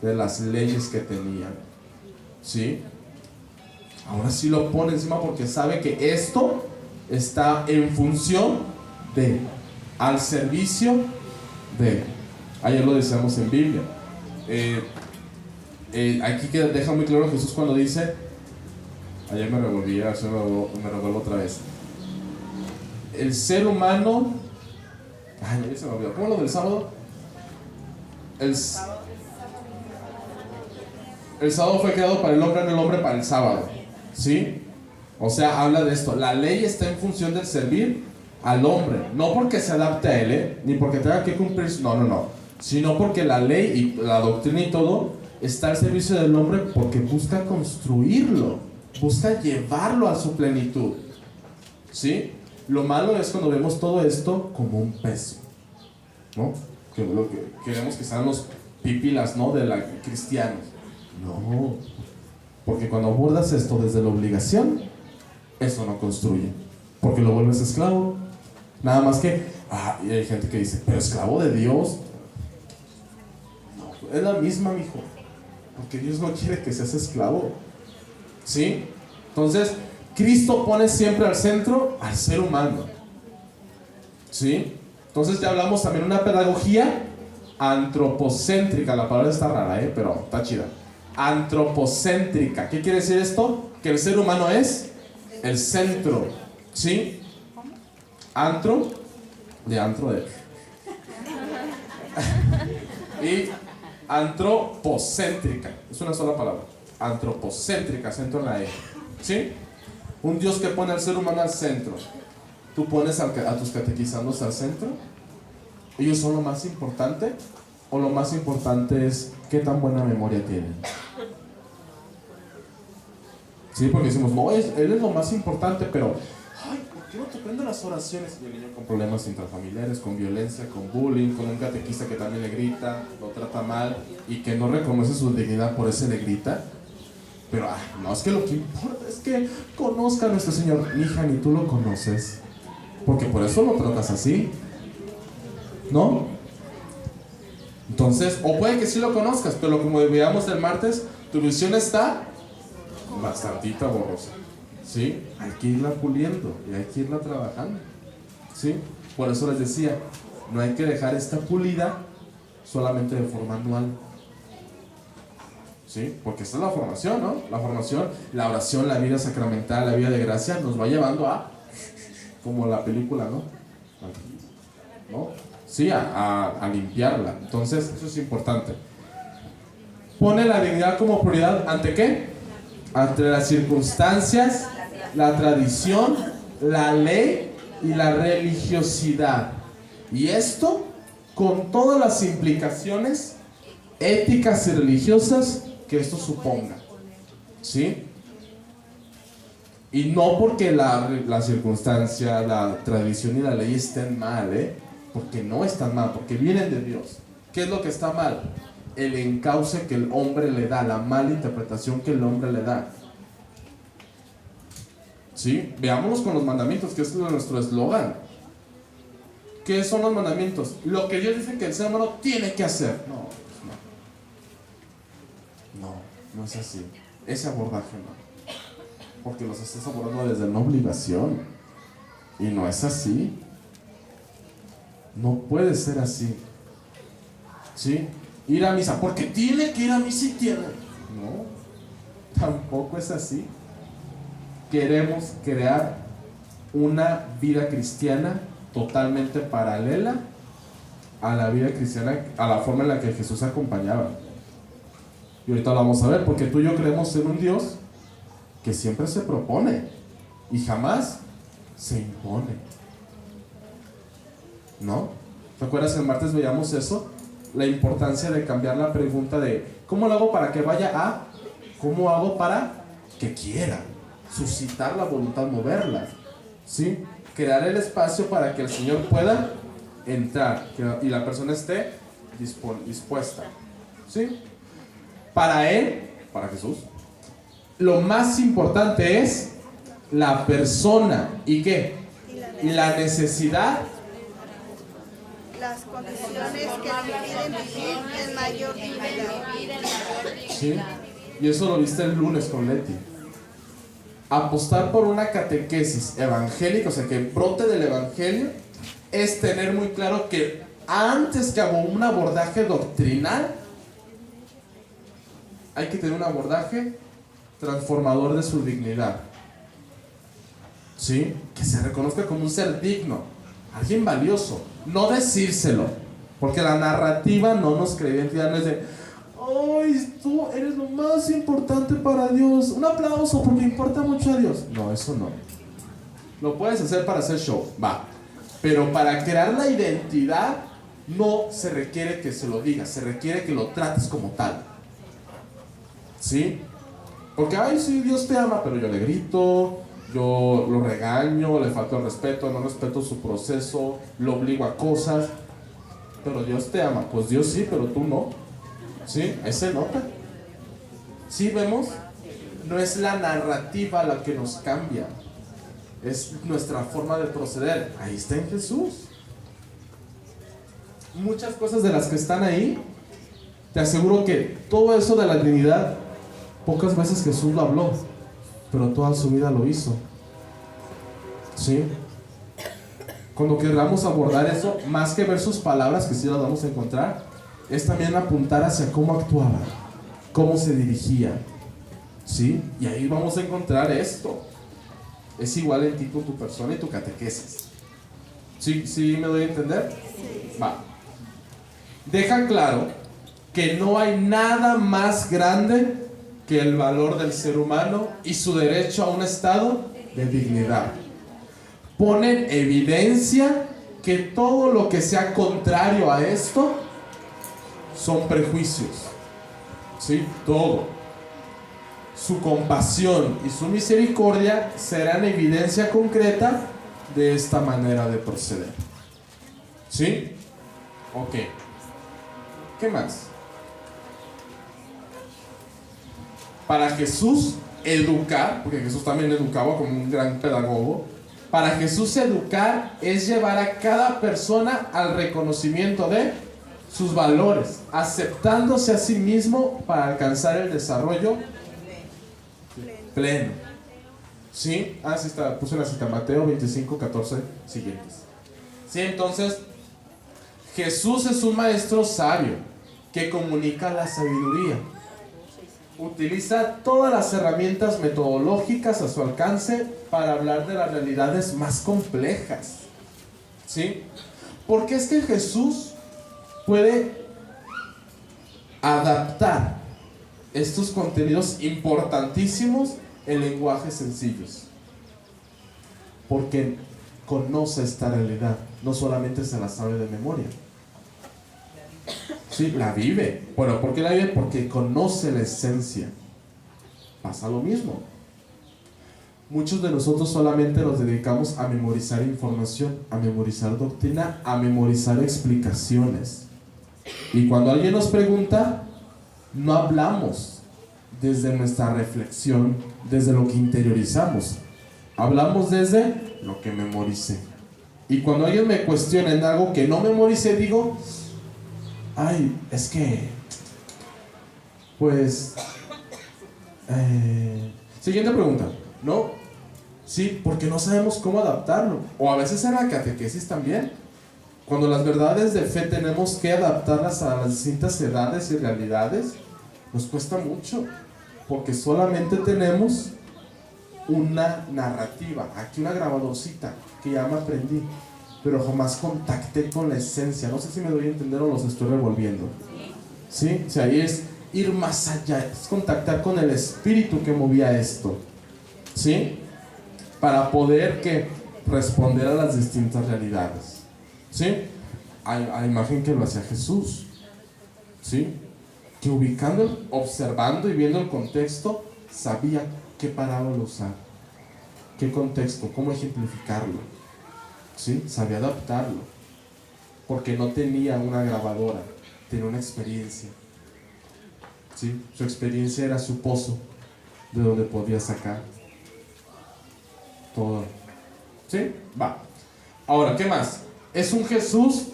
de las leyes que tenían. ¿Sí? Ahora sí lo pone encima porque sabe que esto está en función de, al servicio de. Ayer lo decíamos en Biblia. Aquí que deja muy claro Jesús cuando dice, ayer me revolví, ahora me revuelvo otra vez. El ser humano, ya se me olvidó. ¿Cómo lo del sábado? El sábado fue creado para el hombre, no el hombre para el sábado. ¿Sí? O sea, habla de esto. La ley está en función del servir al hombre. No porque se adapte a él, ni porque tenga que cumplir. No. Sino porque la ley y la doctrina y todo está al servicio del hombre porque busca construirlo. Busca llevarlo a su plenitud. ¿Sí? Lo malo es cuando vemos todo esto como un peso, ¿no? Que queremos que sean los pipilas, ¿no? De la cristianos. No, porque cuando abordas esto desde la obligación, eso no construye, porque lo vuelves esclavo. Nada más que, y hay gente que dice, pero esclavo de Dios. No, es la misma, mijo, porque Dios no quiere que seas esclavo. ¿Sí? Entonces, Cristo pone siempre al centro al ser humano. ¿Sí? Entonces ya hablamos también de una pedagogía antropocéntrica. La palabra está rara, pero está chida. Antropocéntrica. ¿Qué quiere decir esto? Que el ser humano es el centro. ¿Sí? Y antropocéntrica. Es una sola palabra. Antropocéntrica, acento en la E. ¿Sí? Un Dios que pone al ser humano al centro. ¿Tú pones a tus catequizandos al centro? ¿Ellos son lo más importante? ¿O lo más importante es qué tan buena memoria tienen? Sí, porque decimos, no, él es lo más importante, pero ¿por qué no te prenden las oraciones? Y el niño con problemas intrafamiliares, con violencia, con bullying, con un catequista que también le grita, lo trata mal y que no reconoce su dignidad, por eso le grita. Pero, no, es que lo que importa es que conozca a nuestro Señor. Mi hija, ni tú lo conoces, porque por eso lo tratas así, ¿no? Entonces, o puede que sí lo conozcas, pero como veíamos el martes, tu visión está bastantita borrosa, ¿sí? Hay que irla puliendo y hay que irla trabajando, ¿sí? Por eso les decía, no hay que dejar esta pulida solamente de forma anual. ¿Sí? Porque esta es la formación, ¿no? La formación, la oración, la vida sacramental, la vida de gracia nos va llevando a, como la película, ¿no? Sí, a limpiarla. Entonces, eso es importante. Pone la dignidad como prioridad, ¿ante qué? Ante las circunstancias, la tradición, la ley y la religiosidad. Y esto con todas las implicaciones éticas y religiosas que esto suponga, ¿sí? Y no porque la circunstancia, la tradición y la ley estén mal, porque no están mal, porque vienen de Dios. ¿Qué es lo que está mal? El encauce que el hombre le da, la mala interpretación que el hombre le da. ¿Sí? Veámonos con los mandamientos, que es nuestro eslogan. ¿Qué son los mandamientos? Lo que Dios dice que el ser humano tiene que hacer. No es así. Ese abordaje no. Porque los estás abordando desde una obligación. Y no es así. No puede ser así. ¿Sí? Ir a misa, porque tiene que ir a misa y tiene. No, tampoco es así. Queremos crear una vida cristiana totalmente paralela a la vida cristiana, a la forma en la que Jesús acompañaba. Y ahorita lo vamos a ver, porque tú y yo creemos en un Dios que siempre se propone y jamás se impone. ¿No? ¿Te acuerdas que el martes veíamos eso? La importancia de cambiar la pregunta de ¿cómo lo hago para que vaya a? ¿Cómo hago para que quiera? Suscitar la voluntad, moverla. ¿Sí? Crear el espacio para que el Señor pueda entrar y la persona esté dispuesta. ¿Sí? Para Él, para Jesús, lo más importante es la persona. ¿Y qué? Y la necesidad. Las condiciones que le impiden vivir en mayor dignidad. ¿Sí? Y eso lo viste el lunes con Leti. Apostar por una catequesis evangélica, o sea, que brote del evangelio, es tener muy claro que antes que un abordaje doctrinal, hay que tener un abordaje transformador de su dignidad. ¿Sí? Que se reconozca como un ser digno, alguien valioso. No decírselo, porque la narrativa no nos cree identidad, no es de ¡ay, tú eres lo más importante para Dios! Un aplauso porque importa mucho a Dios. No, eso no. Lo puedes hacer para hacer show, va. Pero para crear la identidad no se requiere que se lo digas, se requiere que lo trates como tal. ¿Sí? Porque, ay, sí, Dios te ama, pero yo le grito, yo lo regaño, le falto el respeto, no respeto su proceso, lo obligo a cosas. Pero Dios te ama. Pues Dios sí, pero tú no. ¿Sí? Ahí se nota. ¿Sí vemos? No es la narrativa la que nos cambia, es nuestra forma de proceder. Ahí está en Jesús. Muchas cosas de las que están ahí, te aseguro que todo eso de la dignidad, pocas veces Jesús lo habló, pero toda su vida lo hizo. ¿Sí? Cuando queramos abordar eso, más que ver sus palabras, que sí las vamos a encontrar, es también apuntar hacia cómo actuaba, cómo se dirigía. ¿Sí? Y ahí vamos a encontrar esto. Es igual en ti con tu persona y tu catequesis. ¿Sí? ¿Sí me doy a entender? Va. Deja claro que no hay nada más grande que el valor del ser humano y su derecho a un estado de dignidad. Ponen evidencia que todo lo que sea contrario a esto son prejuicios. ¿Sí? Todo. Su compasión y su misericordia serán evidencia concreta de esta manera de proceder. ¿Sí? Ok. ¿Qué más? Para Jesús, educar, porque Jesús también educaba como un gran pedagogo, para Jesús educar es llevar a cada persona al reconocimiento de sus valores, aceptándose a sí mismo para alcanzar el desarrollo pleno. ¿Sí? Ah, sí está, puse la cita, Mateo 25, 14 siguientes. Sí, entonces, Jesús es un maestro sabio que comunica la sabiduría. Utiliza todas las herramientas metodológicas a su alcance para hablar de las realidades más complejas. ¿Sí? Porque es que Jesús puede adaptar estos contenidos importantísimos en lenguajes sencillos. Porque conoce esta realidad, no solamente se la sabe de memoria. Sí, la vive. Bueno, ¿por qué la vive? Porque conoce la esencia. Pasa lo mismo. Muchos de nosotros solamente nos dedicamos a memorizar información, a memorizar doctrina, a memorizar explicaciones. Y cuando alguien nos pregunta, no hablamos desde nuestra reflexión, desde lo que interiorizamos. Hablamos desde lo que memoricé. Y cuando alguien me cuestiona en algo que no memoricé, digo, ay, es que, pues, siguiente pregunta, ¿no? ¿sí? Porque no sabemos cómo adaptarlo. O a veces en la catequesis también. Cuando las verdades de fe tenemos que adaptarlas a las distintas edades y realidades, nos cuesta mucho, porque solamente tenemos una narrativa, aquí una grabadorcita que ya me aprendí, pero jamás contacté con la esencia. No sé si me doy a entender o los estoy revolviendo. ¿Sí? O sea, ahí es ir más allá, es contactar con el espíritu que movía esto, ¿sí? Para poder que responder a las distintas realidades, ¿sí? A imagen que lo hacía Jesús, ¿sí? Que ubicando, observando y viendo el contexto, sabía qué parábola usar, qué contexto, cómo ejemplificarlo, ¿sí? Sabía adaptarlo, porque no tenía una grabadora, tenía una experiencia, ¿sí? Su experiencia era su pozo, de donde podía sacar todo, ¿sí? Va. Ahora, ¿qué más? Es un Jesús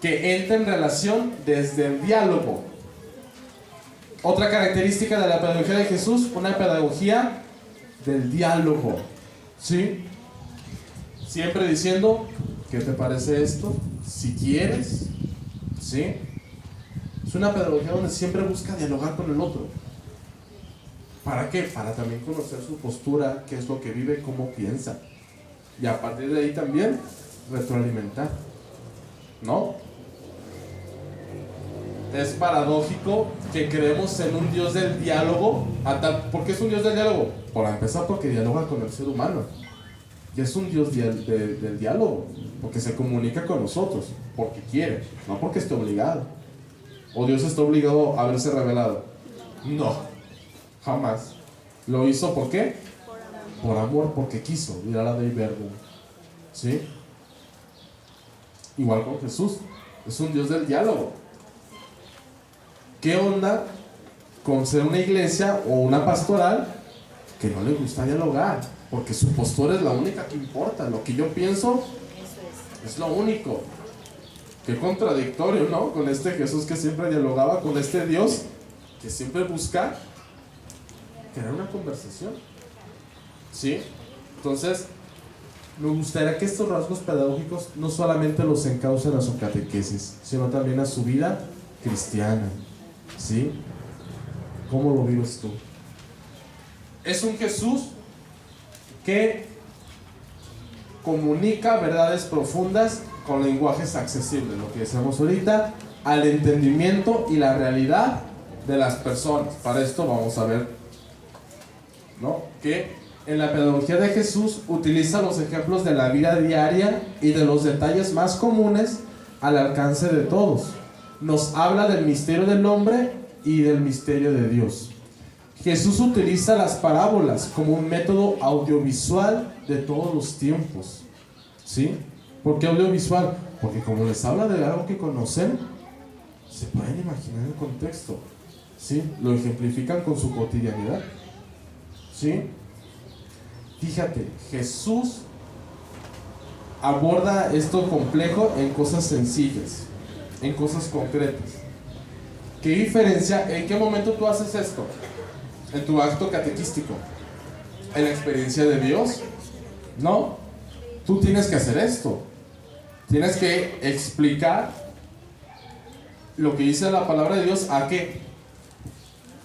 que entra en relación desde el diálogo. Otra característica de la pedagogía de Jesús, una pedagogía del diálogo, ¿sí? Siempre diciendo, ¿qué te parece esto? Si quieres, ¿sí? Es una pedagogía donde siempre busca dialogar con el otro. ¿Para qué? Para también conocer su postura, qué es lo que vive, cómo piensa. Y a partir de ahí también retroalimentar, ¿no? Es paradójico que creemos en un Dios del diálogo. ¿Por qué es un Dios del diálogo? Por empezar, porque dialoga con el ser humano. Y es un Dios del diálogo, porque se comunica con nosotros, porque quiere, no porque esté obligado. ¿O Dios está obligado a haberse revelado? No, jamás. ¿Lo hizo por qué? Por amor, porque quiso. Mira la Dei Verbum, ¿sí? Igual con Jesús, es un Dios del diálogo. ¿Qué onda con ser una iglesia o una pastoral que no le gusta dialogar? Porque su postura es la única que importa. Lo que yo pienso es lo único. Qué contradictorio, ¿no? Con este Jesús que siempre dialogaba, con este Dios que siempre busca crear una conversación, ¿sí? Entonces, me gustaría que estos rasgos pedagógicos no solamente los encaucen a su catequesis, sino también a su vida cristiana, ¿sí? ¿Cómo lo vives tú? Es un Jesús que comunica verdades profundas con lenguajes accesibles, lo que decíamos ahorita, al entendimiento y la realidad de las personas. Para esto vamos a ver, ¿no?, que en la pedagogía de Jesús utiliza los ejemplos de la vida diaria y de los detalles más comunes al alcance de todos. Nos habla del misterio del hombre y del misterio de Dios. Jesús utiliza las parábolas como un método audiovisual de todos los tiempos, ¿sí? ¿Por qué audiovisual? Porque como les habla de algo que conocen, se pueden imaginar el contexto, ¿sí? Lo ejemplifican con su cotidianidad, ¿sí? Fíjate, Jesús aborda esto complejo en cosas sencillas, en cosas concretas. ¿Qué diferencia? ¿En qué momento tú haces esto? En tu acto catequístico, en la experiencia de Dios. No, tú tienes que hacer esto. Tienes que explicar lo que dice la palabra de Dios. ¿A qué?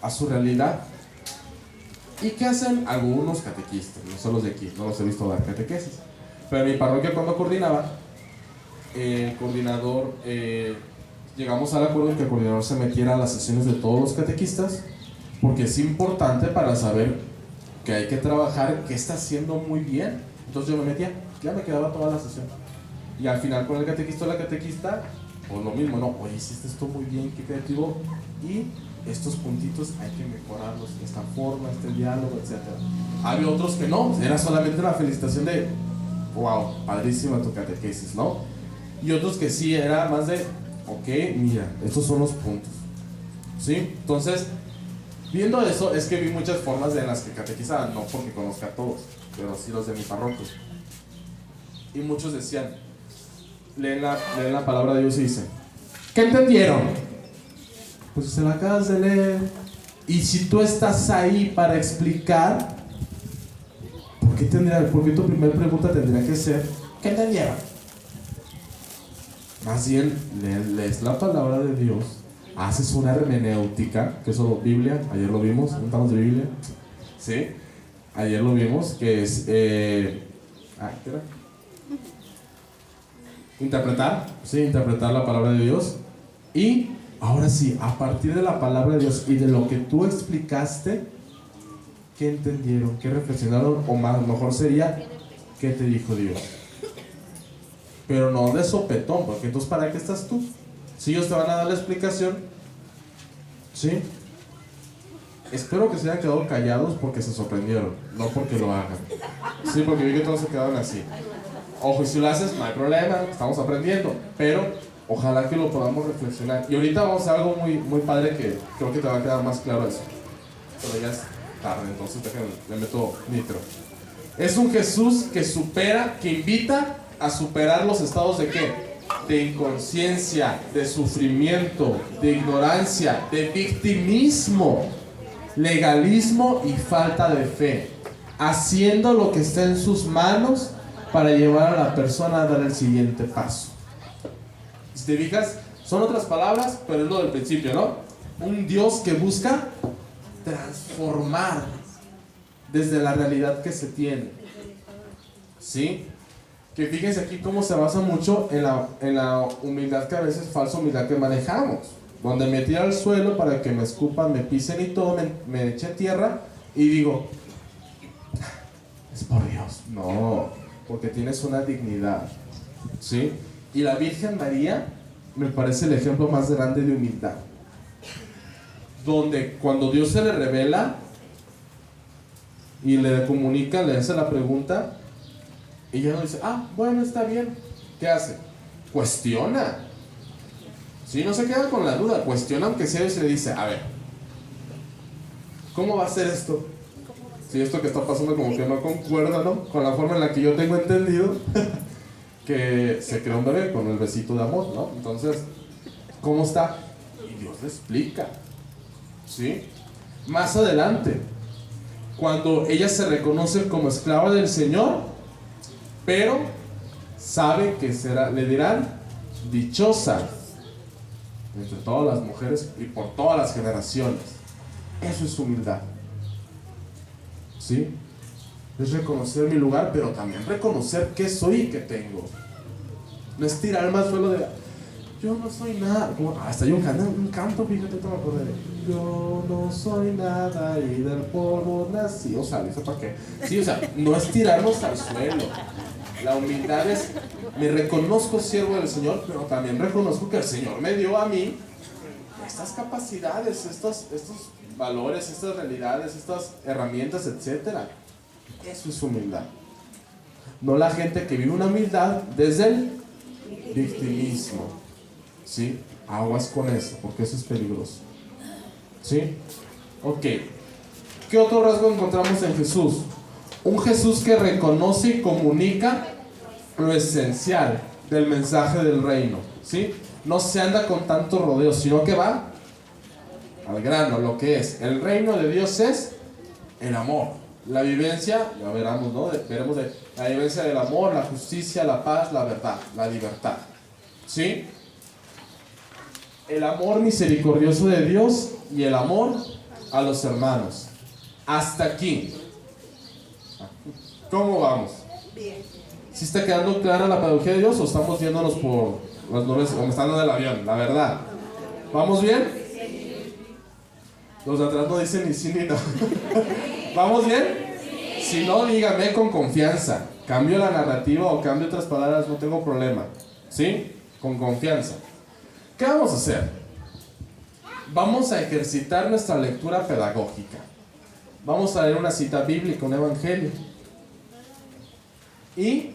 A su realidad. ¿Y qué hacen algunos catequistas? No son los de aquí, no los he visto dar catequesis. Pero en mi parroquia, cuando coordinaba, el coordinador, llegamos al acuerdo en que el coordinador se metiera a las sesiones de todos los catequistas, porque es importante para saber que hay que trabajar, que está haciendo muy bien. Entonces yo me metía, ya me quedaba toda la sesión. Y al final con el catequista o la catequista, pues lo mismo, no, oye, hiciste esto muy bien, qué creativo, y estos puntitos hay que mejorarlos, esta forma, este diálogo, etc. Había otros que no, era solamente la felicitación de, wow, padrísima tu catequesis, ¿no? Y otros que sí, era más de, ok, mira, estos son los puntos, ¿sí? Entonces, viendo eso, es que vi muchas formas en las que catequizaban, no porque conozca a todos, pero sí los de mi parroquia. Y muchos decían, leen la palabra de Dios y dicen, ¿qué entendieron? Pues se la acabas de leer. Y si tú estás ahí para explicar, ¿por ¿Por qué tu primera pregunta tendría que ser, ¿qué entendieron? Más bien, lees la palabra de Dios, haces una hermenéutica, que es solo Biblia, ayer lo vimos, ¿estamos de Biblia? ¿Sí? Ayer lo vimos, que es, ¿qué era? Interpretar la palabra de Dios. Y ahora sí, a partir de la palabra de Dios y de lo que tú explicaste, ¿qué entendieron? ¿Qué reflexionaron? O más, mejor sería, ¿qué te dijo Dios? Pero no de sopetón, porque entonces ¿para qué estás tú? Si ellos te van a dar la explicación, ¿sí? Espero que se hayan quedado callados porque se sorprendieron, no porque lo hagan. Sí, porque vi que todos se quedaron así. Ojo, y si lo haces, no hay problema, estamos aprendiendo, pero ojalá que lo podamos reflexionar. Y ahorita vamos a hacer algo muy, muy padre que creo que te va a quedar más claro eso. Pero ya es tarde, entonces le meto nitro. Es un Jesús que supera, que invita a superar los estados de ¿qué? De inconsciencia, de sufrimiento, de ignorancia, de victimismo, legalismo y falta de fe, haciendo lo que esté en sus manos para llevar a la persona a dar el siguiente paso. Si te fijas, son otras palabras, pero es lo del principio, ¿no? Un Dios que busca transformar desde la realidad que se tiene, ¿sí? Que fíjense aquí cómo se basa mucho en la humildad, que a veces falsa humildad que manejamos, donde me tiro al suelo para que me escupan, me pisen y todo, me echen tierra y digo, es por Dios. No, porque tienes una dignidad, ¿sí? Y la Virgen María me parece el ejemplo más grande de humildad, donde cuando Dios se le revela y le comunica, le hace la pregunta, ella no dice, bueno, está bien. ¿Qué hace? Cuestiona. Si no se queda con la duda, cuestiona, aunque sea, y se le dice, a ver, ¿cómo va a ser esto? Si esto que está pasando como que no concuerda, ¿no? Con la forma en la que yo tengo entendido que se creó un bebé con el besito de amor, ¿no? Entonces, ¿cómo está? Y Dios le explica, ¿sí? Más adelante, cuando ella se reconoce como esclava del Señor, pero sabe que le dirán dichosa entre todas las mujeres y por todas las generaciones. Eso es humildad, ¿sí? Es reconocer mi lugar, pero también reconocer qué soy y qué tengo. No es tirarme al suelo de yo no soy nada. Hasta hay un canto, fíjate, te me acordé. Yo no soy nada y del polvo nací. O sea, ¿eso para qué? Sí, o sea, no es tirarnos al suelo. La humildad es, me reconozco siervo del Señor, pero también reconozco que el Señor me dio a mí estas capacidades, estos valores, estas realidades, estas herramientas, etc. Eso es humildad. No la gente que vive una humildad desde el victimismo, ¿sí? Aguas con eso, porque eso es peligroso, ¿sí? Ok. ¿Qué otro rasgo encontramos en Jesús? Un Jesús que reconoce y comunica lo esencial del mensaje del reino, ¿sí? No se anda con tanto rodeo, sino que va al grano, lo que es. El reino de Dios es el amor. La vivencia, ya veremos, ¿no? Veremos la vivencia del amor, la justicia, la paz, la verdad, la libertad, ¿sí? El amor misericordioso de Dios y el amor a los hermanos. Hasta aquí. ¿Cómo vamos? Bien. ¿Sí está quedando clara la pedagogía de Dios o estamos yéndonos por las nubes o me están dando el avión? La verdad. ¿Vamos bien? Los de atrás no dicen ni sí ni no. ¿Vamos bien? Si no, dígame con confianza. Cambio la narrativa o cambio otras palabras, no tengo problema. ¿Sí? Con confianza. ¿Qué vamos a hacer? Vamos a ejercitar nuestra lectura pedagógica. Vamos a leer una cita bíblica, un evangelio. Y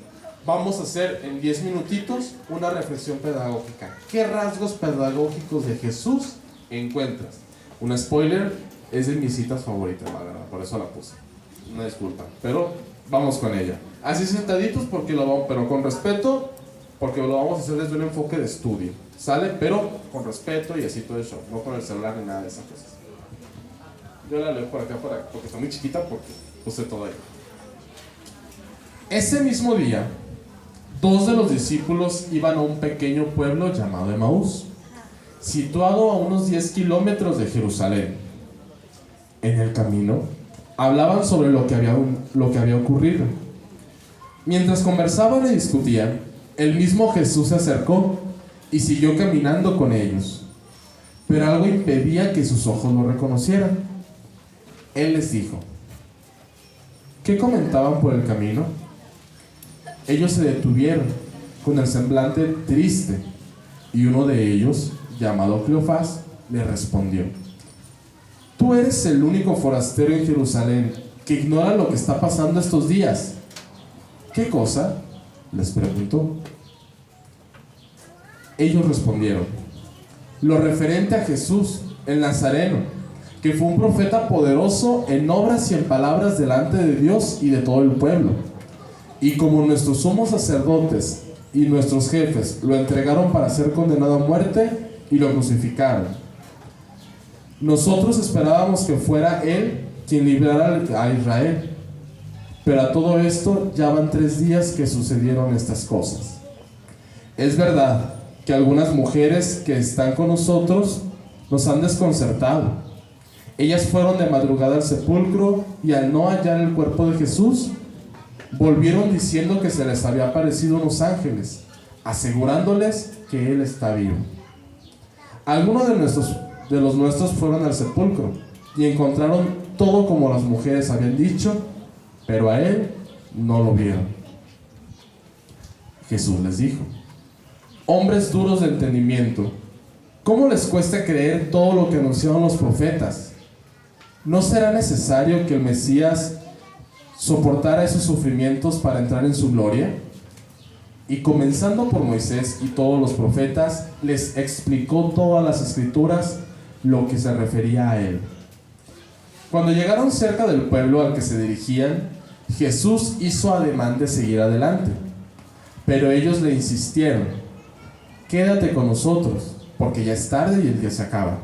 vamos a hacer en 10 minutitos una reflexión pedagógica. ¿Qué rasgos pedagógicos de Jesús encuentras? Un spoiler, es de mis citas favoritas, la verdad, por eso la puse. Una disculpa, pero vamos con ella. Así sentaditos, pero con respeto, porque lo vamos a hacer desde un enfoque de estudio. ¿Sale? Pero con respeto y así todo el show, no con el celular ni nada de esas cosas. Yo la leo por acá porque está muy chiquita, porque puse todo ahí. Ese mismo día, 2 de los discípulos iban a un pequeño pueblo llamado Emaús, situado a unos 10 kilómetros de Jerusalén. En el camino, hablaban sobre lo que había ocurrido. Mientras conversaban y discutían, el mismo Jesús se acercó y siguió caminando con ellos. Pero algo impedía que sus ojos lo reconocieran. Él les dijo: ¿qué comentaban por el camino? Ellos se detuvieron con el semblante triste, y uno de ellos, llamado Cleofás, le respondió: tú eres el único forastero en Jerusalén que ignora lo que está pasando estos días. ¿Qué cosa?, les preguntó. Ellos respondieron: lo referente a Jesús, el Nazareno, que fue un profeta poderoso en obras y en palabras delante de Dios y de todo el pueblo. Y como nuestros sumos sacerdotes y nuestros jefes lo entregaron para ser condenado a muerte y lo crucificaron, nosotros esperábamos que fuera Él quien librara a Israel. Pero a todo esto ya van 3 días que sucedieron estas cosas. Es verdad que algunas mujeres que están con nosotros nos han desconcertado. Ellas fueron de madrugada al sepulcro y al no hallar el cuerpo de Jesús, volvieron diciendo que se les había aparecido unos ángeles, asegurándoles que Él está vivo. Algunos de los nuestros fueron al sepulcro y encontraron todo como las mujeres habían dicho, pero a Él no lo vieron. Jesús les dijo: hombres duros de entendimiento, ¿cómo les cuesta creer todo lo que anunciaron los profetas? ¿No será necesario que el Mesías soportara esos sufrimientos para entrar en su gloria? Y comenzando por Moisés y todos los profetas, les explicó todas las escrituras lo que se refería a Él. Cuando llegaron cerca del pueblo al que se dirigían, Jesús hizo ademán de seguir adelante, pero ellos le insistieron: quédate con nosotros, porque ya es tarde y el día se acaba.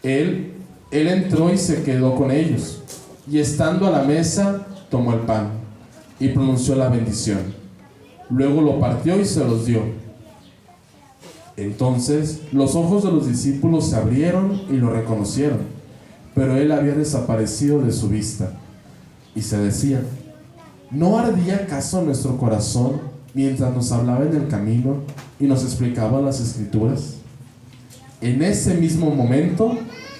Él entró y se quedó con ellos, y estando a la mesa, tomó el pan y pronunció la bendición. Luego lo partió y se los dio. Entonces los ojos de los discípulos se abrieron y lo reconocieron, pero él había desaparecido de su vista. Y se decían: ¿no ardía acaso nuestro corazón mientras nos hablaba en el camino y nos explicaba las escrituras? En ese mismo momento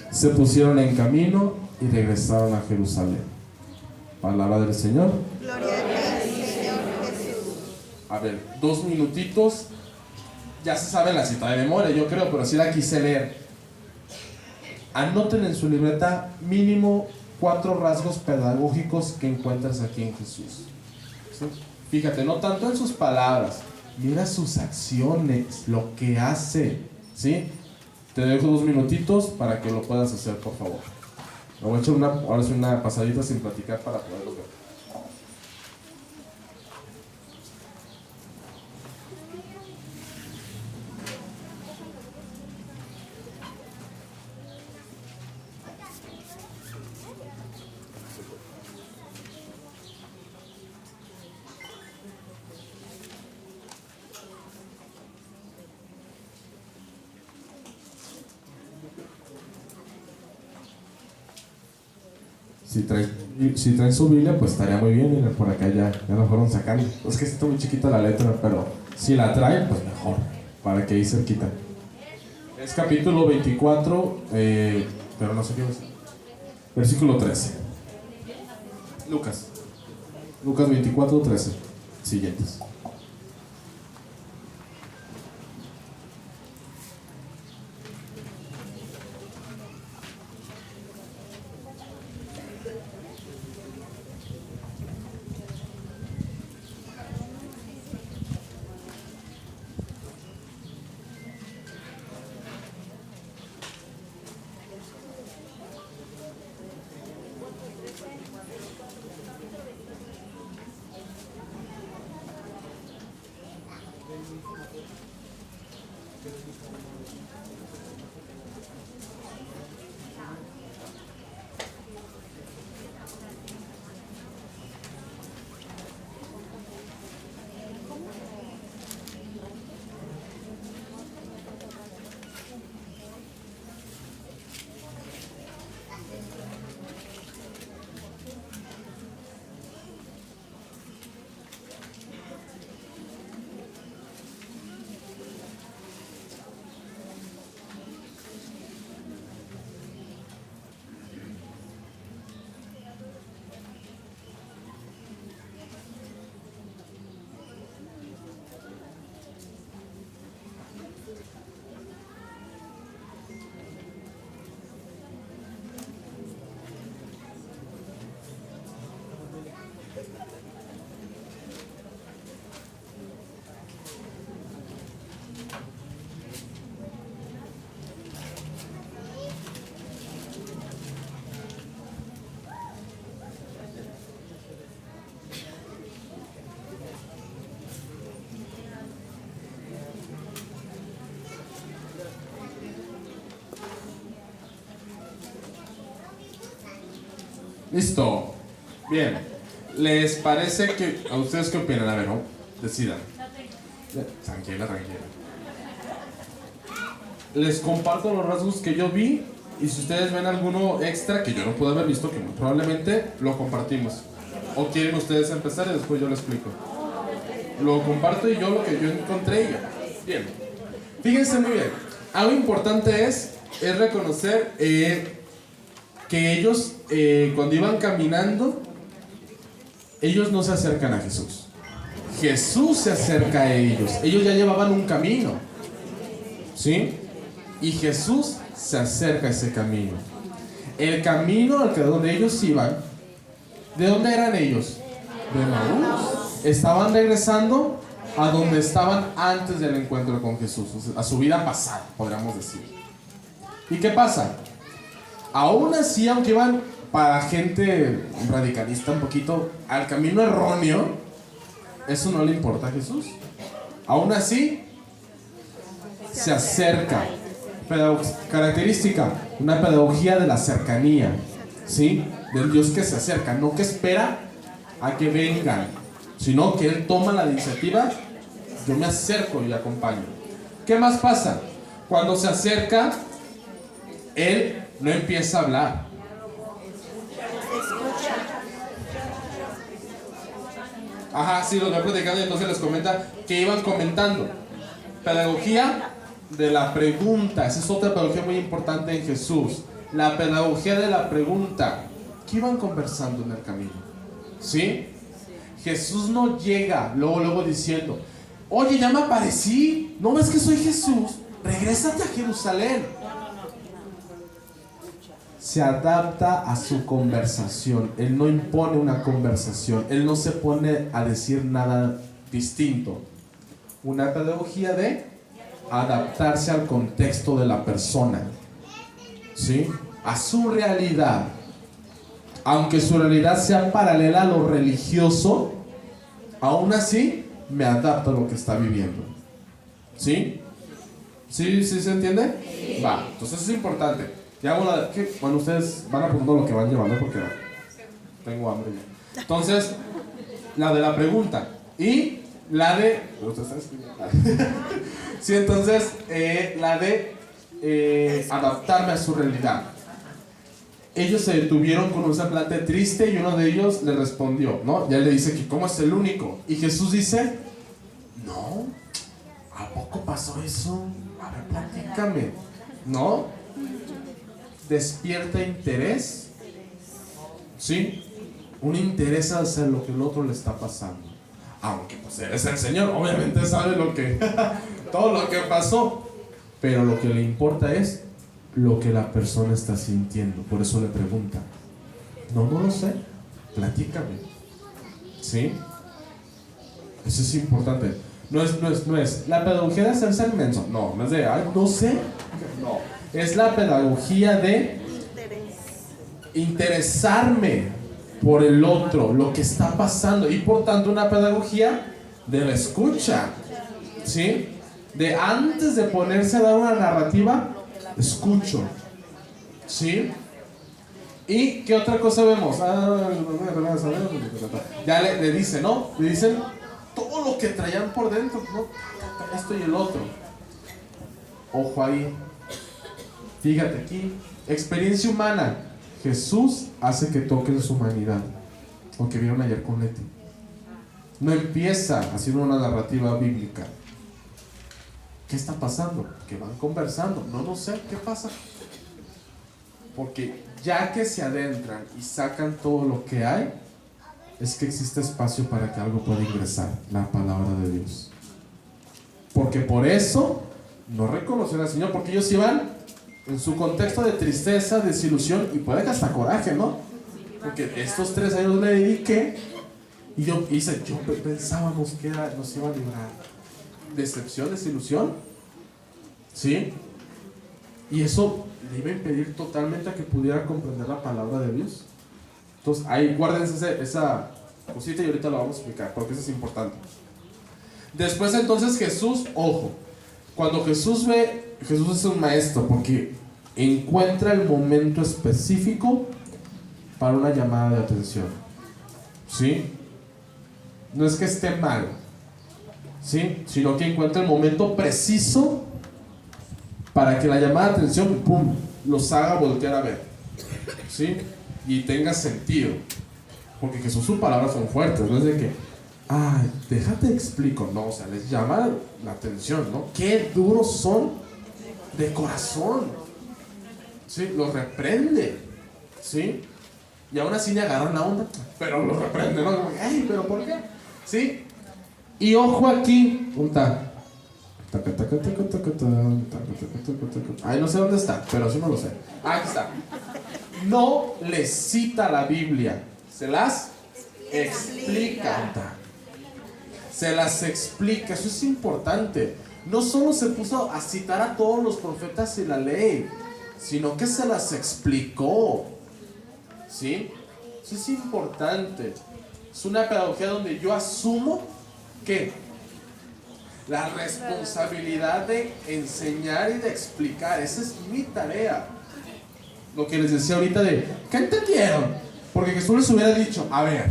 se pusieron en camino y regresaron a Jerusalén. Palabra del Señor. Gloria a ti, Señor Jesús. A ver, 2 minutitos. Ya se sabe la cita de memoria, yo creo, pero sí la quise leer. Anoten en su libreta mínimo 4 rasgos pedagógicos que encuentras aquí en Jesús. ¿Sí? Fíjate, no tanto en sus palabras, mira sus acciones, lo que hace. ¿Sí? Te dejo 2 minutitos para que lo puedas hacer, por favor. Me voy a echar ahora sí una pasadita sin platicar para poderlo ver. Si traen su Biblia, pues estaría muy bien. Miren, por acá ya la fueron sacando. Es que está muy chiquita la letra, pero si la traen, pues mejor, para que ahí cerquita. Es capítulo 24, pero no sé qué va a ser. Versículo 13. Lucas 24, 13. Siguientes. Listo. Bien. ¿Les parece que... ¿A ustedes qué opinan? A ver, ¿no? Decidan. Tranquila. Les comparto los rasgos que yo vi. Y si ustedes ven alguno extra que yo no pude haber visto, que muy probablemente lo compartimos. ¿O quieren ustedes empezar y después yo lo explico? Lo comparto y yo lo que yo encontré y ya. Bien. Fíjense muy bien. Algo importante es reconocer que ellos, cuando iban caminando, ellos no se acercan a Jesús. Jesús se acerca a ellos. Ellos ya llevaban un camino, ¿sí? Y Jesús se acerca a ese camino. El camino al que donde ellos iban, ¿de dónde eran ellos? De Emaús. Estaban regresando a donde estaban antes del encuentro con Jesús, a su vida pasada, podríamos decir. ¿Y qué pasa? Aún así, aunque iban para gente radicalista un poquito al camino erróneo, eso no le importa a Jesús. Aún así, se acerca. Característica, una pedagogía de la cercanía, ¿sí? Del Dios que se acerca, no que espera a que vengan, sino que Él toma la iniciativa. Yo me acerco y acompaño. ¿Qué más pasa? Cuando se acerca, Él no empieza a hablar. Ajá, sí, los voy platicando y entonces les comenta que iban comentando. Pedagogía de la pregunta. Esa es otra pedagogía muy importante en Jesús. La pedagogía de la pregunta. ¿Qué iban conversando en el camino? ¿Sí? Jesús no llega luego diciendo: oye, ya me aparecí, ¿no ves que soy Jesús? Regrésate a Jerusalén. Se adapta a su conversación. Él no impone una conversación. Él no se pone a decir nada distinto. Una pedagogía de adaptarse al contexto de la persona, ¿sí? A su realidad. Aunque su realidad sea paralela a lo religioso, aún así me adapto a lo que está viviendo. ¿Sí? ¿Sí se entiende? Sí. Va, entonces es importante. Ya bueno, ustedes van apuntando lo que van llevando porque tengo hambre ya. Entonces, la de la pregunta y la de... sí, entonces, la de adaptarme a su realidad. Ellos se detuvieron con un semblante triste y uno de ellos le respondió, ¿no? Ya le dice que cómo es el único. Y Jesús dice: no, ¿a poco pasó eso? A ver, platícame, ¿no? Despierta interés, ¿sí? Un interés hacia lo que el otro le está pasando. Aunque pues Él es el Señor, obviamente sabe todo lo que pasó. Pero lo que le importa es lo que la persona está sintiendo. Por eso le pregunta: no lo sé, platícame, ¿sí? Eso es importante. No es la pedagogía de hacerse el menso. No es de, ay, no sé. No, es la pedagogía de interesarme por el otro, lo que está pasando. Y por tanto una pedagogía de la escucha, ¿sí? De antes de ponerse a dar una narrativa, escucho, ¿sí? ¿Y qué otra cosa vemos? Ya le dice, ¿no? Le dicen todo lo que traían por dentro, ¿no? Esto y el otro. Ojo ahí. Fíjate aquí. Experiencia humana. Jesús hace que toquen su humanidad. Lo que vieron ayer con Leti. No empieza haciendo una narrativa bíblica. ¿Qué está pasando? Que van conversando. No sé qué pasa. Porque ya que se adentran y sacan todo lo que hay, es que existe espacio para que algo pueda ingresar, la palabra de Dios. Porque por eso no reconocen al Señor, porque ellos iban en su contexto de tristeza, desilusión y puede que hasta coraje, ¿no? Porque estos 3 años le dediqué y yo pensábamos que nos iba a librar. Decepción, desilusión, ¿sí? Y eso le iba a impedir totalmente a que pudiera comprender la palabra de Dios. Entonces, ahí guárdense esa cosita y ahorita lo vamos a explicar, porque eso es importante. Después entonces Jesús, ojo, cuando Jesús es un maestro, porque encuentra el momento específico para una llamada de atención. ¿Sí? No es que esté mal, ¿sí? Sino que encuentra el momento preciso para que la llamada de atención, pum, los haga voltear a ver, ¿sí? Y tenga sentido. Porque Jesús, sus palabras son fuertes, no es de que, ay, déjate explico, no, o sea, les llama la atención, ¿no? Qué duros son de corazón, ¿sí? Los reprende, ¿sí? Y aún así le agarran la onda, pero los reprende, ¿no? Como, ay, ¿pero por qué? ¿Sí? Y ojo aquí, punta. Ay, no sé dónde está, pero sí no lo sé. Aquí está. No les cita la Biblia, se las explica. Se las explica, eso es importante. No solo se puso a citar a todos los profetas y la ley, sino que se las explicó. ¿Sí? Eso es importante. Es una pedagogía donde yo asumo que la responsabilidad de enseñar y de explicar, esa es mi tarea. Lo que les decía ahorita de, ¿qué entendieron? Porque Jesús les hubiera dicho, a ver,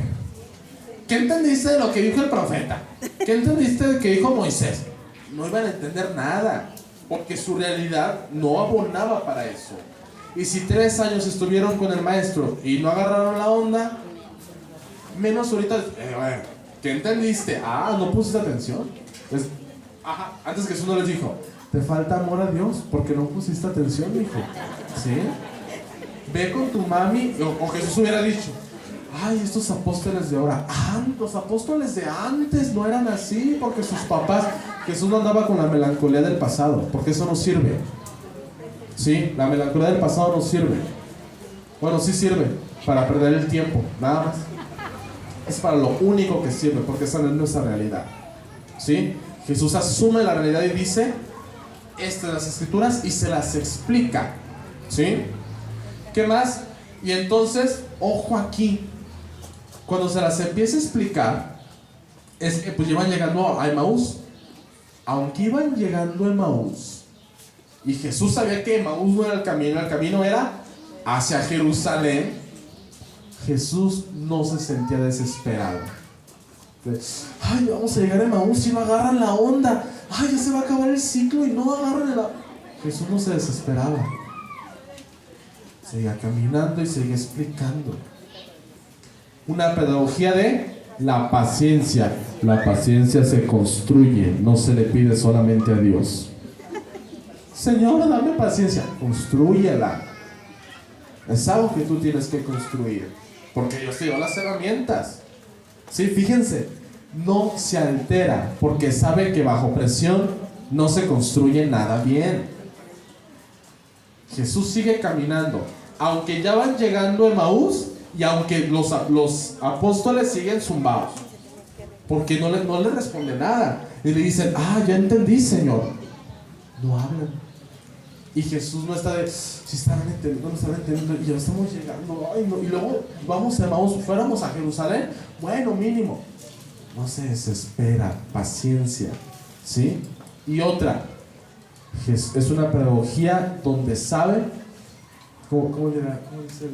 ¿qué entendiste de lo que dijo el profeta? ¿Qué entendiste de lo que dijo Moisés? No iban a entender nada, porque su realidad no abonaba para eso. Y si 3 años estuvieron con el maestro y no agarraron la onda, menos ahorita, a ver, ¿qué entendiste? Ah, no pusiste atención. Pues, ajá, antes Jesús no les dijo, te falta amor a Dios porque no pusiste atención, hijo. ¿Sí? Ve con tu mami, o Jesús hubiera dicho, ay, estos apóstoles de ahora, los apóstoles de antes no eran así porque sus papás, Jesús no andaba con la melancolía del pasado, porque eso no sirve. Sí, la melancolía del pasado no sirve. Bueno, sí sirve para perder el tiempo, nada más. Es para lo único que sirve, porque esa no es nuestra realidad. ¿Sí? Jesús asume la realidad y dice, estas son las escrituras, y se las explica. ¿Sí? ¿Qué más? Y entonces, ojo aquí, cuando se las empieza a explicar, es que pues iban llegando a Emaús. Aunque iban llegando a Emaús, y Jesús sabía que Emaús no era el camino era hacia Jerusalén, Jesús no se sentía desesperado. Ay, vamos a llegar a Emaús y no agarran la onda. Ay, ya se va a acabar el ciclo y no agarran la... Jesús no se desesperaba. Seguía caminando y seguía explicando. Una pedagogía de la paciencia. La paciencia se construye, no se le pide solamente a Dios. Señor, dame paciencia. Constrúyela. Es algo que tú tienes que construir, porque Dios te dio las herramientas. Sí, fíjense, no se altera porque sabe que bajo presión no se construye nada bien. Jesús sigue caminando, aunque ya van llegando a Emaús y aunque los apóstoles siguen zumbados, porque no le responde nada y le dicen, ya entendí, Señor. No hablan. Y Jesús no está de, si estarán entendiendo, no estarán entendiendo, y ya estamos llegando, ay no, y luego vamos a Emaús, fuéramos a Jerusalén, bueno, mínimo. No se desespera, paciencia, ¿sí? Y otra, es una pedagogía donde sabe, ¿cómo dice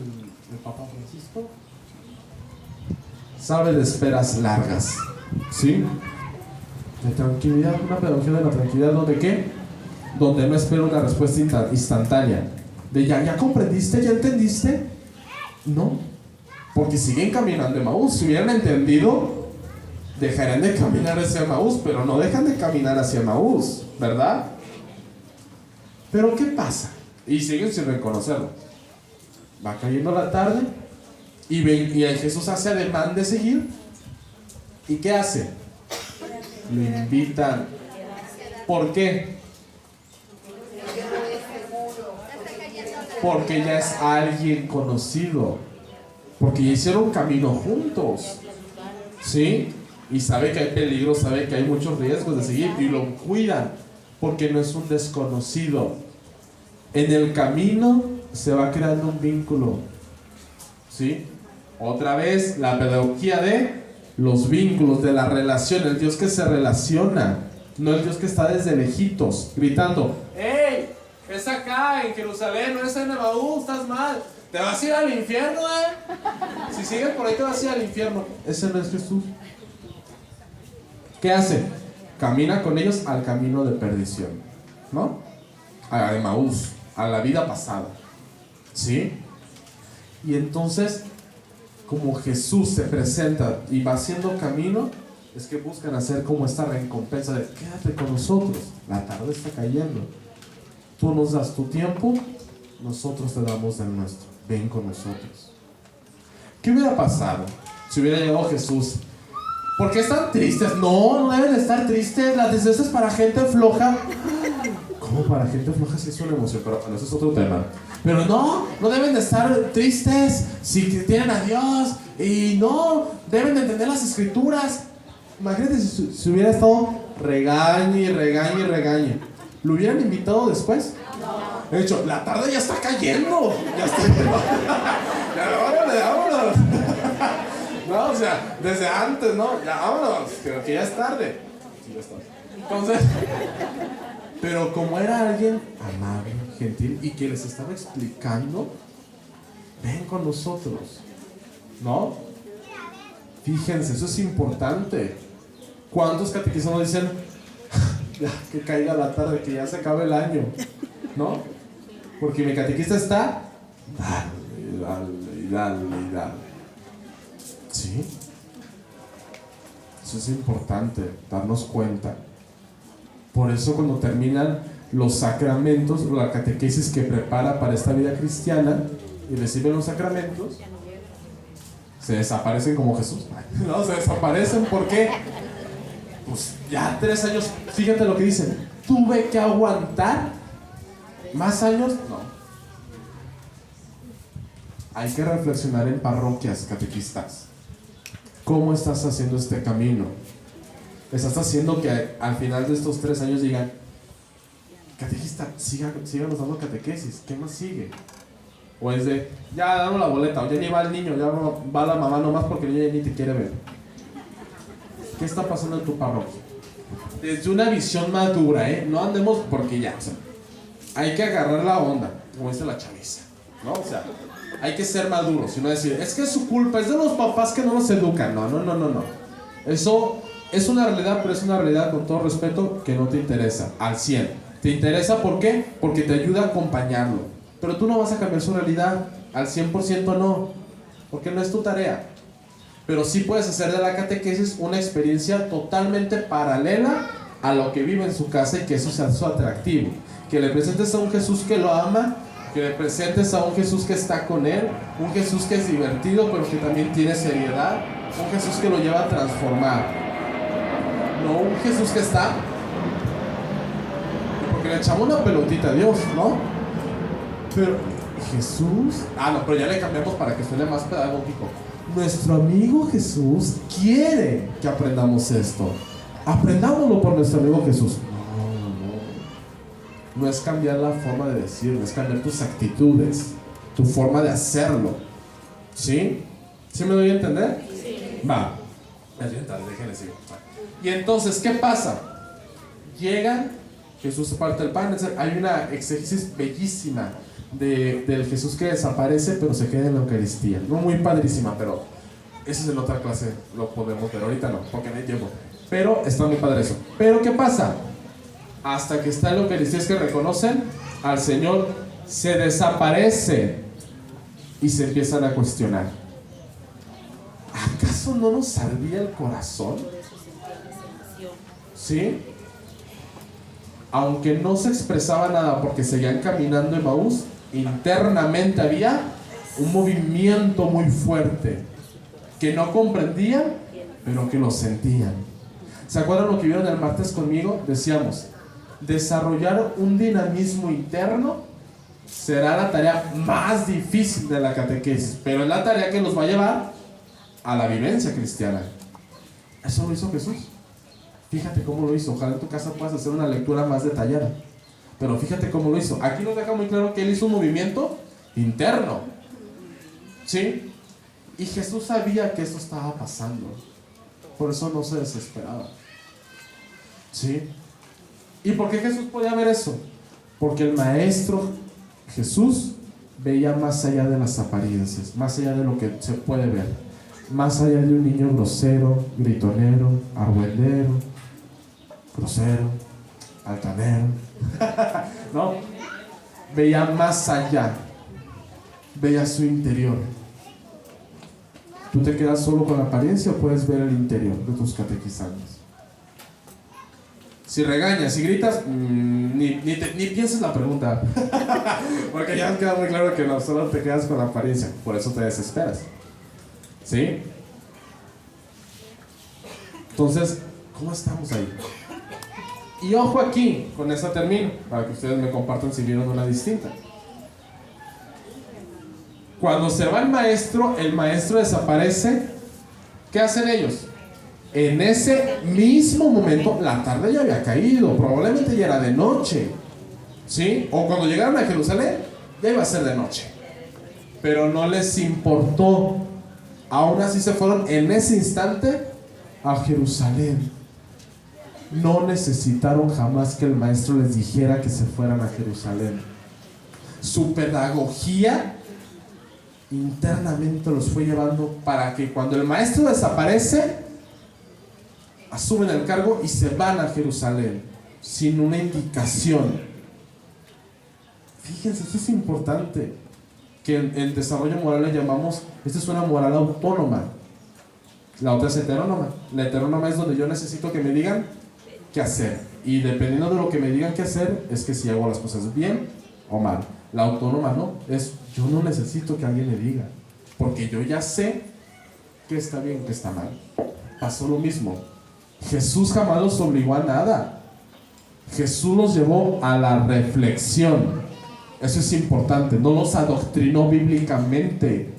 el Papa Francisco? Sabe de esperas largas, ¿sí? De tranquilidad, una pedagogía de la tranquilidad, ¿donde qué? Donde no espera una respuesta instantánea. De ¿ya comprendiste? ¿Ya entendiste? No, porque siguen caminando a Emaús. Si hubieran entendido, dejarían de caminar hacia Emaús, pero no dejan de caminar hacia Emaús, ¿verdad? Pero ¿qué pasa? Y siguen sin reconocerlo. Va cayendo la tarde y Jesús hace ademán de seguir. ¿Y qué hace? Lo invitan. ¿Por qué? Porque ya es alguien conocido, porque ya hicieron camino juntos, ¿sí? Y sabe que hay peligro, sabe que hay muchos riesgos de seguir y lo cuidan, porque no es un desconocido. En el camino se va creando un vínculo, ¿sí? Otra vez la pedagogía de los vínculos, de la relación, el Dios que se relaciona, no el Dios que está desde lejitos gritando, ¡Hey! es acá en Jerusalén, no es en Emaús, estás mal. Te vas a ir al infierno, Si sigues por ahí te vas a ir al infierno. Ese no es Jesús. ¿Qué hace? Camina con ellos al camino de perdición, ¿no? A Emaús, a la vida pasada. ¿Sí? Y entonces, como Jesús se presenta y va haciendo camino, es que buscan hacer como esta recompensa de quédate con nosotros, la tarde está cayendo, tú nos das tu tiempo, nosotros te damos el nuestro, ven con nosotros. ¿Qué hubiera pasado si hubiera llegado Jesús? ¿Por qué están tristes? No deben de estar tristes, la tristeza es para gente floja. ¿Cómo para gente floja? Sí es una emoción, pero bueno, eso es otro tema. Pero no deben de estar tristes si tienen a Dios, y no, deben de entender las escrituras. Imagínate si hubiera estado regañe. ¿Lo hubieran invitado después? No. De hecho, la tarde ya está cayendo. Ya está cayendo. Vámonos. No, o sea, desde antes, ¿no? Ya vámonos, pero que ya es tarde. Sí, ya está. Entonces, pero como era alguien amable, gentil y que les estaba explicando, ven con nosotros, ¿no? Fíjense, eso es importante. ¿Cuántos catequistas nos dicen ya que caiga la tarde, que ya se acabe el año? ¿No? Porque mi catequista está dale. ¿Sí? Eso es importante, darnos cuenta. Por eso cuando terminan los sacramentos, la catequesis que prepara para esta vida cristiana y reciben los sacramentos, se desaparecen como Jesús. No, se desaparecen. ¿Por qué? Pues ya 3 años, fíjate lo que dicen, tuve que aguantar más años. No. Hay que reflexionar en parroquias, catequistas. ¿Cómo estás haciendo este camino? ¿Estás haciendo que al final de estos 3 años digan, catequista, síganos dando catequesis, ¿qué más sigue? O es de, ya damos la boleta, o ya lleva al niño, ya va la mamá nomás porque el niño ya ni te quiere ver? ¿Qué está pasando en tu parroquia? Desde una visión madura, no andemos porque ya, o sea, hay que agarrar la onda, como dice la chaviza, ¿no? O sea, hay que ser maduros y no decir, es que es su culpa, es de los papás que no nos educan. No. Eso es una realidad, pero es una realidad, con todo respeto, que no te interesa al 100. ¿Te interesa por qué? Porque te ayuda a acompañarlo. Pero tú no vas a cambiar su realidad al 100%, no, porque no es tu tarea. Pero sí puedes hacer de la catequesis una experiencia totalmente paralela a lo que vive en su casa y que eso sea su atractivo. Que le presentes a un Jesús que lo ama, que le presentes a un Jesús que está con él, un Jesús que es divertido pero que también tiene seriedad, un Jesús que lo lleva a transformar. No un Jesús que está porque le echamos una pelotita a Dios, ¿no? Pero Jesús, no, pero ya le cambiamos para que suene más pedagógico. Nuestro amigo Jesús quiere que aprendamos esto. Aprendámoslo por nuestro amigo Jesús. No es cambiar la forma de decirlo, es cambiar tus actitudes, tu forma de hacerlo. ¿Sí? ¿Sí me doy a entender? Sí. Va. Déjenle seguir. Y entonces, ¿qué pasa? Llegan, Jesús parte el pan. Hay una exégesis bellísima del Jesús que desaparece, pero se queda en la Eucaristía. No muy padrísima, pero eso es en otra clase, lo podemos ver. Ahorita no, porque no hay tiempo. Pero está muy padre eso. Pero ¿qué pasa? Hasta que está en la Eucaristía es que reconocen al Señor, se desaparece y se empiezan a cuestionar. ¿Acaso no nos ardía el corazón? ¿Sí? Aunque no se expresaba nada porque seguían caminando en Emaús, internamente había un movimiento muy fuerte que no comprendían, pero que lo sentían. ¿Se acuerdan lo que vieron el martes conmigo? Decíamos, desarrollar un dinamismo interno será la tarea más difícil de la catequesis, pero es la tarea que nos va a llevar a la vivencia cristiana. Eso lo hizo Jesús. Fíjate cómo lo hizo. Ojalá en tu casa puedas hacer una lectura más detallada, pero fíjate cómo lo hizo. Aquí nos deja muy claro que él hizo un movimiento interno, ¿sí? Y Jesús sabía que esto estaba pasando, por eso no se desesperaba, ¿sí? ¿Y por qué Jesús podía ver eso? Porque el Maestro Jesús veía más allá de las apariencias, más allá de lo que se puede ver, más allá de un niño grosero, gritonero, argüendero, grosero, altanero. No, veía más allá, veía su interior. ¿Tú te quedas solo con la apariencia o puedes ver el interior de tus catequizantes? Si regañas, si gritas, ni pienses la pregunta. Porque ya queda muy claro que no solo te quedas con la apariencia, por eso te desesperas. ¿Sí? Entonces, ¿cómo estamos ahí? Y ojo aquí, con esta termino, para que ustedes me compartan si vieron una distinta. Cuando se va el maestro desaparece, ¿qué hacen ellos? En ese mismo momento, la tarde ya había caído, probablemente ya era de noche, ¿sí? O cuando llegaron a Jerusalén, ya iba a ser de noche. Pero no les importó. Aún así se fueron en ese instante a Jerusalén. No necesitaron jamás que el maestro les dijera que se fueran a Jerusalén. Su pedagogía internamente los fue llevando para que cuando el maestro desaparece, asumen el cargo y se van a Jerusalén sin una indicación. Fíjense, esto es importante, que en desarrollo moral le llamamos, esta es una moral autónoma, la otra es heterónoma. La heterónoma es donde yo necesito que me digan qué hacer, y dependiendo de lo que me digan qué hacer es que si hago las cosas bien o mal. La autónoma no, es yo no necesito que alguien me diga, porque yo ya sé qué está bien, qué está mal. Pasó lo mismo. Jesús jamás los obligó a nada. Jesús los llevó a la reflexión. Eso es importante. No los adoctrinó bíblicamente,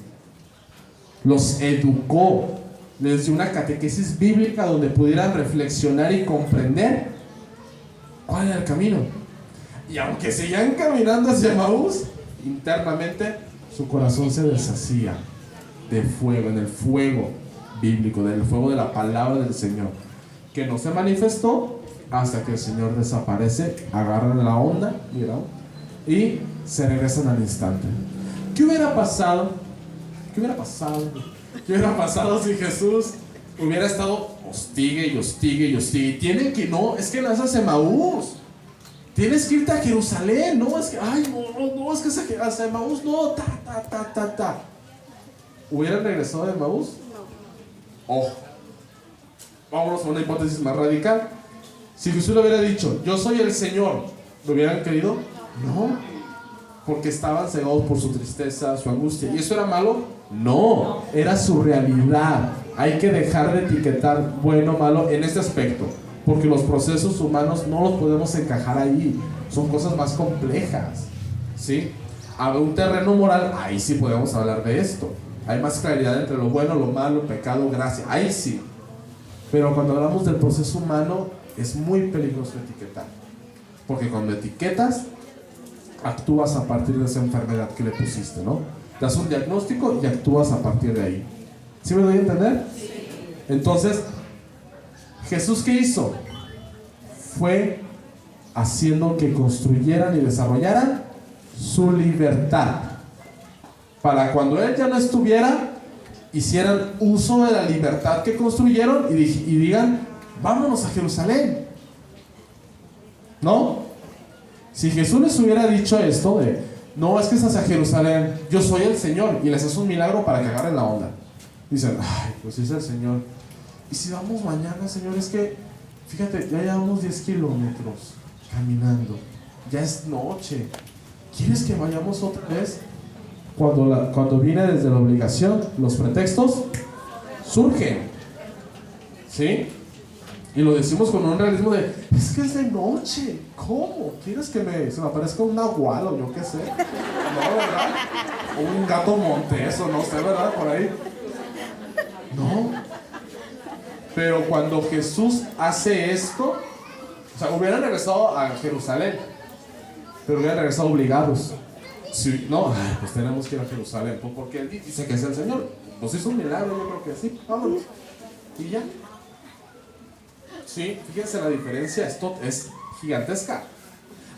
los educó, les dio una catequesis bíblica donde pudieran reflexionar y comprender cuál era el camino. Y aunque seguían caminando hacia Emaús, internamente su corazón se deshacía de fuego, en el fuego bíblico, del fuego de la palabra del Señor, que no se manifestó hasta que el Señor desaparece, agarran la onda, mira, y se regresan al instante. ¿Qué hubiera pasado? ¿Qué hubiera pasado? ¿Qué hubiera pasado si Jesús hubiera estado hostigue y hostigue y hostigue? Tienen que, no, es que no es hacia Emaús. Tienes que irte a Jerusalén, no, es que, ay, no, es que hacia Emaús, no, ta. ¿Hubieran regresado de Emaús? No. Ojo. Vámonos a una hipótesis más radical. Si Jesús le hubiera dicho, yo soy el Señor, ¿lo hubieran querido? No, porque estaban cegados por su tristeza, su angustia. ¿Y eso era malo? No, era su realidad. Hay que dejar de etiquetar bueno o malo en este aspecto, porque los procesos humanos no los podemos encajar ahí. Son cosas más complejas, ¿sí? A un terreno moral, ahí sí podemos hablar de esto. Hay más claridad entre lo bueno, lo malo, pecado, gracia, ahí sí. Pero cuando hablamos del proceso humano, es muy peligroso etiquetar. Porque cuando etiquetas, actúas a partir de esa enfermedad que le pusiste, ¿no? Das un diagnóstico y actúas a partir de ahí. ¿Sí me doy a entender? Sí. Entonces, ¿Jesús qué hizo? Fue haciendo que construyeran y desarrollaran su libertad. Para cuando Él ya no estuviera, hicieran uso de la libertad que construyeron y digan, vámonos a Jerusalén. ¿No? Si Jesús les hubiera dicho esto de, no, es que estás a Jerusalén, yo soy el Señor, y les hace un milagro para que agarren la onda. Dicen, ay, pues es el Señor. Y si vamos mañana, Señor, es que, fíjate, ya llevamos 10 kilómetros caminando, ya es noche. ¿Quieres que vayamos otra vez? Cuando viene desde la obligación, los pretextos surgen, ¿sí? Y lo decimos con un realismo de, es que es de noche, ¿cómo? ¿Quieres que se me aparezca un nahual o yo qué sé? No, ¿verdad? O un gato montés o no sé, ¿verdad? Por ahí. No. Pero cuando Jesús hace esto, o sea, hubieran regresado a Jerusalén, pero hubieran regresado obligados. Si no, pues tenemos que ir a Jerusalén, pues porque Él dice que es el Señor. Nos hizo un milagro, yo creo que sí, vámonos. Y ya. Sí, fíjense la diferencia, esto es gigantesca.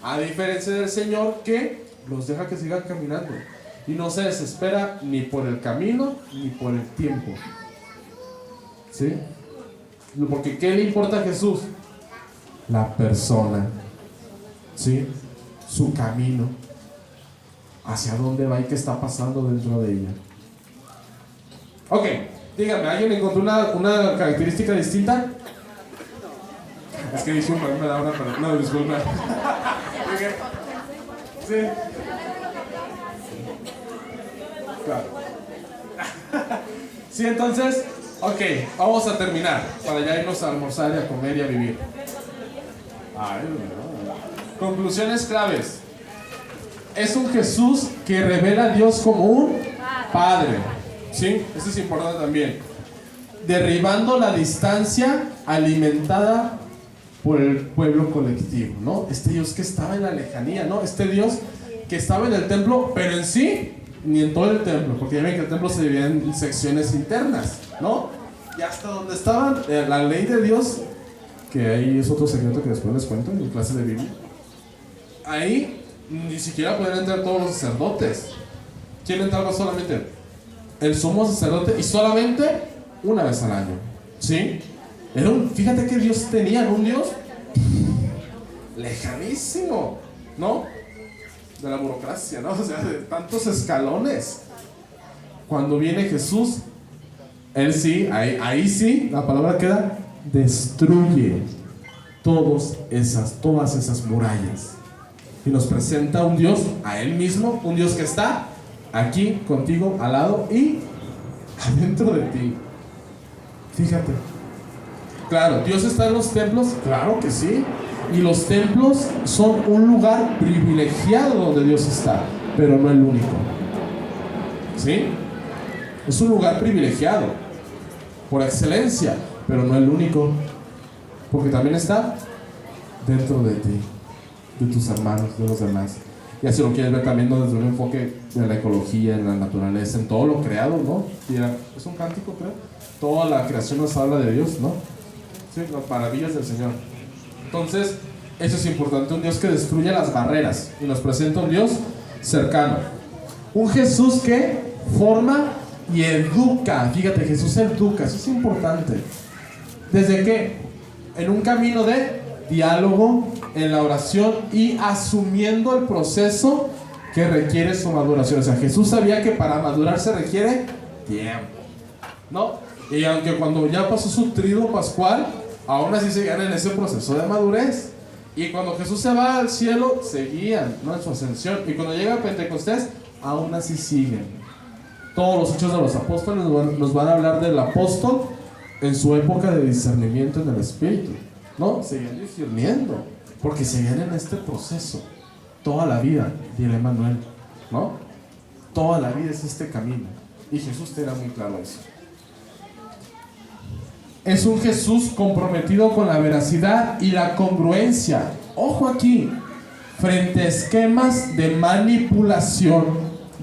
A diferencia del Señor, que los deja que sigan caminando y no se desespera ni por el camino ni por el tiempo. ¿Sí? Porque ¿qué le importa a Jesús? La persona, ¿sí? Su camino, hacia dónde va y qué está pasando dentro de ella. Ok, dígame, ¿alguien encontró una característica distinta? Es que dije me da una, pero no, disculpa. Sí. Claro. Sí, entonces, ok, vamos a terminar para ya irnos a almorzar y a comer y a vivir. Ay, no. Conclusiones claves. Es un Jesús que revela a Dios como un Padre. ¿Sí? Eso es importante también. Derribando la distancia alimentada por el pueblo colectivo, ¿no? Este Dios que estaba en la lejanía, ¿no? Este Dios que estaba en el templo, pero en sí, ni en todo el templo, porque ya ven que el templo se dividía en secciones internas, ¿no? Y hasta donde estaba la ley de Dios, que ahí es otro secreto que después les cuento en mi clase de Biblia. Ahí ni siquiera podían entrar todos los sacerdotes. ¿Quién entraba solamente? El sumo sacerdote, y solamente una vez al año, ¿sí? Fíjate que Dios tenía un Dios lejanísimo, ¿no? De la burocracia, ¿no? O sea, de tantos escalones. Cuando viene Jesús, Él sí, ahí sí, la palabra queda, destruye todas esas murallas. Y nos presenta un Dios, a Él mismo, un Dios que está aquí, contigo, al lado y adentro de ti. Fíjate. Claro, ¿Dios está en los templos? Claro que sí. Y los templos son un lugar privilegiado donde Dios está, pero no el único. ¿Sí? Es un lugar privilegiado, por excelencia, pero no el único. Porque también está dentro de ti, de tus hermanos, de los demás. Y así lo quieres ver también, ¿no? Desde un enfoque de la ecología, en la naturaleza, en todo lo creado, ¿no? Es un cántico, creo. Toda la creación nos habla de Dios, ¿no? Sí, las maravillas del Señor. Entonces, eso es importante, un Dios que destruye las barreras y nos presenta un Dios cercano. Un Jesús que forma y educa. Fíjate, Jesús educa, eso es importante. ¿Desde qué? En un camino de diálogo, en la oración y asumiendo el proceso que requiere su maduración. O sea, Jesús sabía que para madurar se requiere tiempo, ¿no? Y aunque cuando ya pasó su triduo pascual, aún así seguían en ese proceso de madurez. Y cuando Jesús se va al cielo, seguían, ¿no? En su ascensión. Y cuando llega Pentecostés, aún así siguen. Todos los hechos de los apóstoles nos van a hablar del apóstol en su época de discernimiento en el Espíritu, ¿no? Seguían discerniendo, porque seguían en este proceso toda la vida, dirá Emmanuel, ¿no? Toda la vida es este camino. Y Jesús tenía muy claro eso. Es un Jesús comprometido con la veracidad y la congruencia. Ojo aquí, frente a esquemas de manipulación,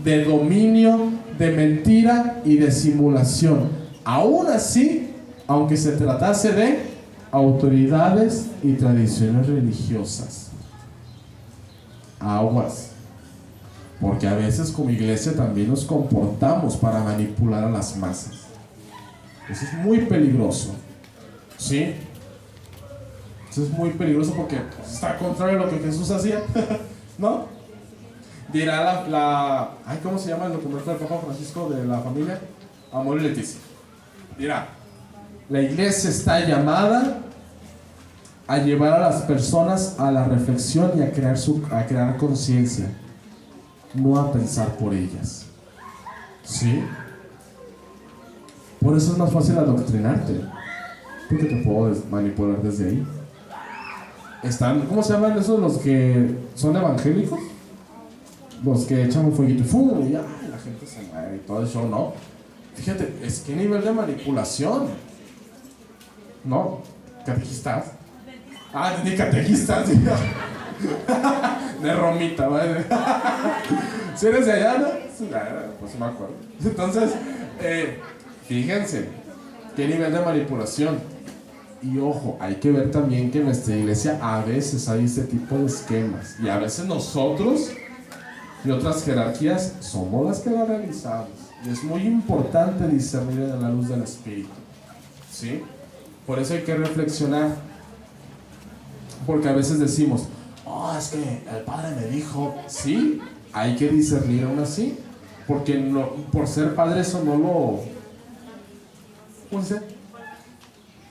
de dominio, de mentira y de simulación. Aún así, aunque se tratase de autoridades y tradiciones religiosas. Aguas. Porque a veces como iglesia también nos comportamos para manipular a las masas. Eso es muy peligroso, ¿sí? Eso es muy peligroso porque está contrario a lo que Jesús hacía, ¿no? Dirá ay, ¿cómo se llama el documental del Papa Francisco de la familia? Amor y Leticia. Dirá, la iglesia está llamada a llevar a las personas a la reflexión y a crear conciencia, no a pensar por ellas, ¿sí? Por eso es más fácil adoctrinarte, porque te puedo manipular desde ahí. ¿Cómo se llaman esos los que son evangélicos? Los que echan un fueguito y ¡fum! Y ya, la gente se mueve y todo eso, ¿no? Fíjate, es que nivel de manipulación, ¿no? Catequistas. Ni catequistas, de Romita, ¿vale? Si eres de allá, ¿no? Pues me acuerdo. Entonces, fíjense, qué nivel de manipulación. Y ojo, hay que ver también que en nuestra iglesia a veces hay este tipo de esquemas. Y a veces nosotros y otras jerarquías somos las que lo realizamos. Y es muy importante discernir en la luz del Espíritu. ¿Sí? Por eso hay que reflexionar. Porque a veces decimos, oh, es que el Padre me dijo, sí, hay que discernir aún así. Porque no, por ser padre eso no lo... ¿Cómo se dice?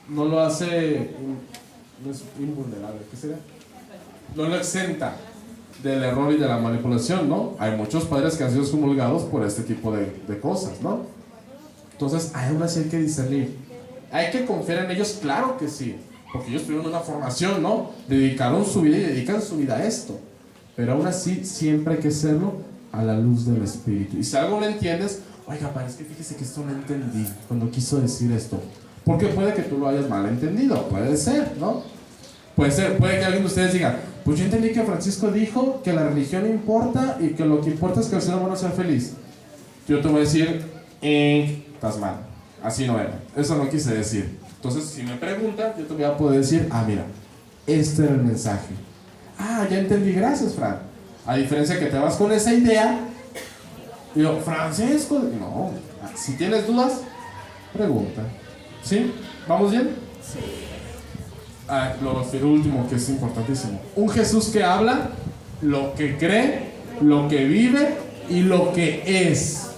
No lo hace... No es invulnerable, ¿qué sería? No lo exenta del error y de la manipulación, ¿no? Hay muchos padres que han sido excomulgados por este tipo de cosas, ¿no? Entonces, aún así hay que discernir. ¿Hay que confiar en ellos? Claro que sí. Porque ellos tuvieron una formación, ¿no? Dedicaron su vida y dedican su vida a esto. Pero aún así, siempre hay que hacerlo a la luz del Espíritu. Y si algo no entiendes, oiga, padre, es que fíjese que esto no entendí cuando quiso decir esto. Porque puede que tú lo hayas mal entendido, puede ser, ¿no? Puede que alguien de ustedes diga, pues yo entendí que Francisco dijo que la religión importa y que lo que importa es que el ser humano sea feliz. Yo te voy a decir, estás mal, así no era, eso no quise decir. Entonces, si me preguntan, yo te voy a poder decir, mira, este era el mensaje. Ya entendí, gracias, Fran. A diferencia que te vas con esa idea, digo, Francisco, no, si tienes dudas, pregunta. ¿Sí? ¿Vamos bien? Sí. Lo último que es importantísimo. Un Jesús que habla lo que cree, lo que vive y lo que es.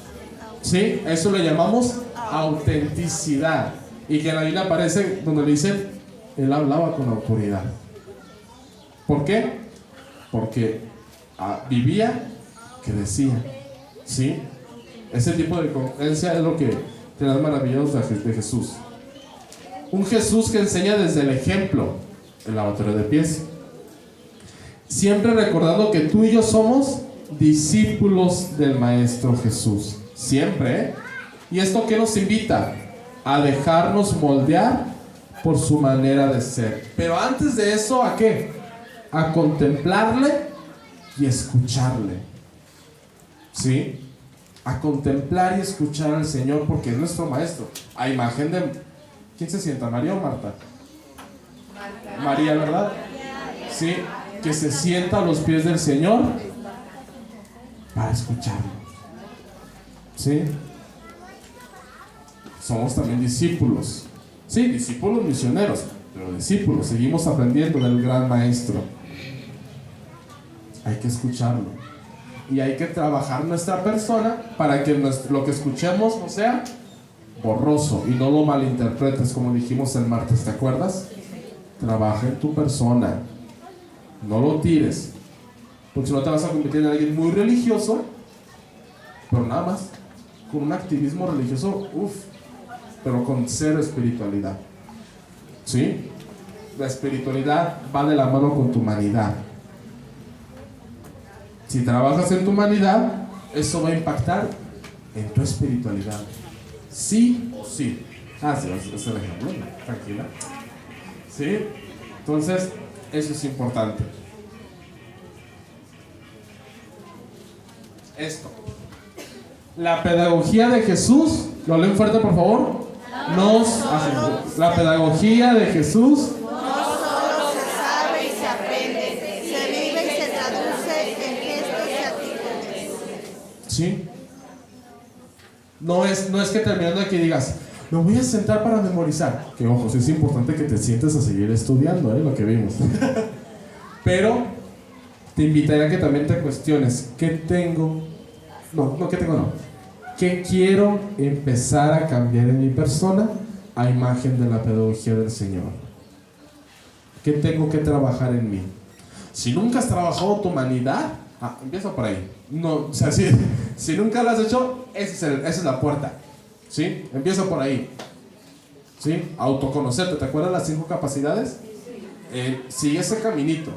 ¿Sí? Eso lo llamamos autenticidad. Y que en la Biblia aparece donde le dicen, él hablaba con autoridad. ¿Por qué? Porque vivía que decía. ¿Sí? Ese tipo de congruencia es lo que te da maravilloso de Jesús. Un Jesús que enseña desde el ejemplo, el lavatorio de pies. Siempre recordando que tú y yo somos discípulos del Maestro Jesús. Siempre, ¿eh? ¿Y esto qué nos invita? A dejarnos moldear por su manera de ser. Pero antes de eso, ¿a qué? A contemplarle y escucharle. ¿Sí? A contemplar y escuchar al Señor porque es nuestro Maestro. A imagen de... ¿Quién se sienta? ¿María o Marta? María, ¿verdad? Sí, que se sienta a los pies del Señor para escucharlo. ¿Sí? Somos también discípulos. Sí, discípulos misioneros, pero discípulos, seguimos aprendiendo del gran Maestro. Hay que escucharlo. Y hay que trabajar nuestra persona para que lo que escuchemos no sea borroso y no lo malinterpretes, como dijimos el martes, ¿te acuerdas? Trabaja en tu persona, no lo tires, porque si no te vas a convertir en alguien muy religioso, pero nada más, con un activismo religioso, pero con cero espiritualidad. ¿Sí? La espiritualidad va de la mano con tu humanidad. Si trabajas en tu humanidad, eso va a impactar en tu espiritualidad. Sí o sí. Sí, es el ejemplo. Tranquila. ¿Sí? Entonces, eso es importante. Esto. La pedagogía de Jesús, lo leen fuerte por favor. La pedagogía de Jesús No solo se sabe y se aprende, se vive y se traduce en gestos y actitudes. ¿Sí? No es que terminando aquí digas, me voy a sentar para memorizar. Que ojo, sí es importante que te sientes a seguir estudiando, lo que vimos. Pero te invitaría a que también te cuestiones, ¿qué tengo? ¿Qué quiero empezar a cambiar en mi persona a imagen de la pedagogía del Señor? ¿Qué tengo que trabajar en mí? Si nunca has trabajado tu humanidad, empieza por ahí. No, o sea, si nunca lo has hecho, esa es la puerta. ¿Sí? Empieza por ahí. ¿Sí? Autoconocerte. ¿Te acuerdas las 5 capacidades? Sigue ese caminito.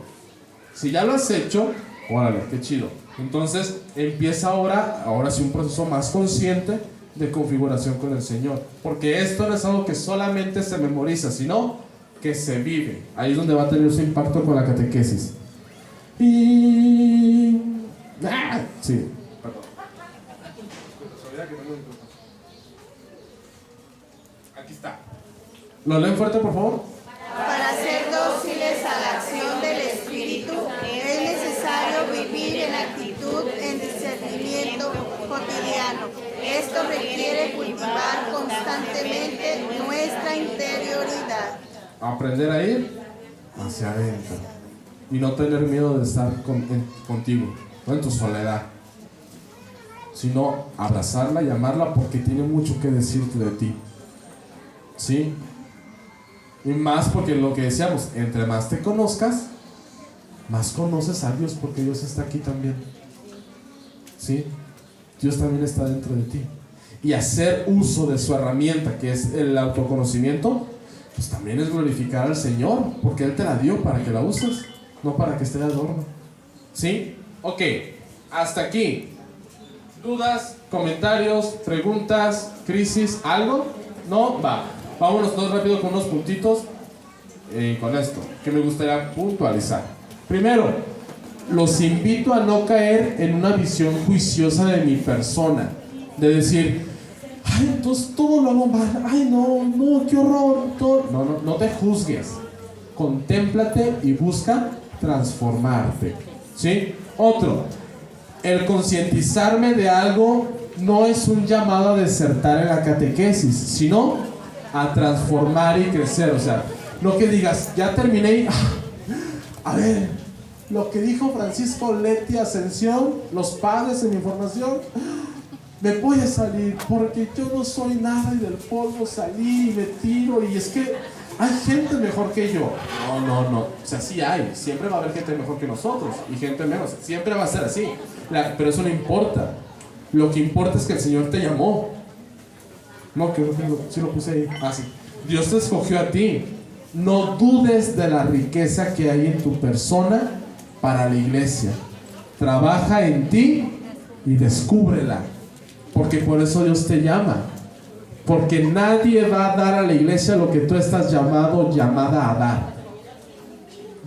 Si ya lo has hecho, órale, qué chido. Entonces empieza ahora sí un proceso más consciente de configuración con el Señor. Porque esto no es algo que solamente se memoriza, sino que se vive. Ahí es donde va a tener su impacto con la catequesis. Sí, perdón. Aquí está. ¿Lo leen fuerte, por favor? esto requiere cultivar constantemente nuestra interioridad. Aprender a ir hacia adentro y no tener miedo de estar contigo, no en tu soledad, sino abrazarla y amarla porque tiene mucho que decirte de ti, ¿sí? Y más porque lo que decíamos, entre más te conozcas, más conoces a Dios, porque Dios está aquí también, ¿sí? Dios también está dentro de ti. Y hacer uso de su herramienta, que es el autoconocimiento, pues también es glorificar al Señor, porque Él te la dio para que la uses, no para que esté de adorno, ¿sí? Ok, hasta aquí. ¿Dudas, comentarios, preguntas, crisis, algo? ¿No? Va. Vámonos todos rápido con unos puntitos con esto, que me gustaría puntualizar. Primero, los invito a no caer en una visión juiciosa de mi persona, de decir, ay, entonces todo lo hago mal, ay, no, qué horror, todo. No te juzgues, contémplate y busca transformarte, ¿sí? Otro, el concientizarme de algo no es un llamado a desertar en la catequesis, sino a transformar y crecer. O sea, no que digas, ya terminé y, a ver, lo que dijo Francisco Leti Ascensión, los padres en mi formación, me voy a salir porque yo no soy nada y del polvo salí y me tiro, y es que hay gente mejor que yo. No, o sea, sí hay, siempre va a haber gente mejor que nosotros y gente menos, siempre va a ser así, pero eso no importa. Lo que importa es que el Señor te llamó. No, que sí lo puse ahí. Sí. Dios te escogió a ti. No dudes de la riqueza que hay en tu persona para la iglesia. Trabaja en ti y descúbrela, porque por eso Dios te llama. Porque nadie va a dar a la iglesia lo que tú estás llamada a dar.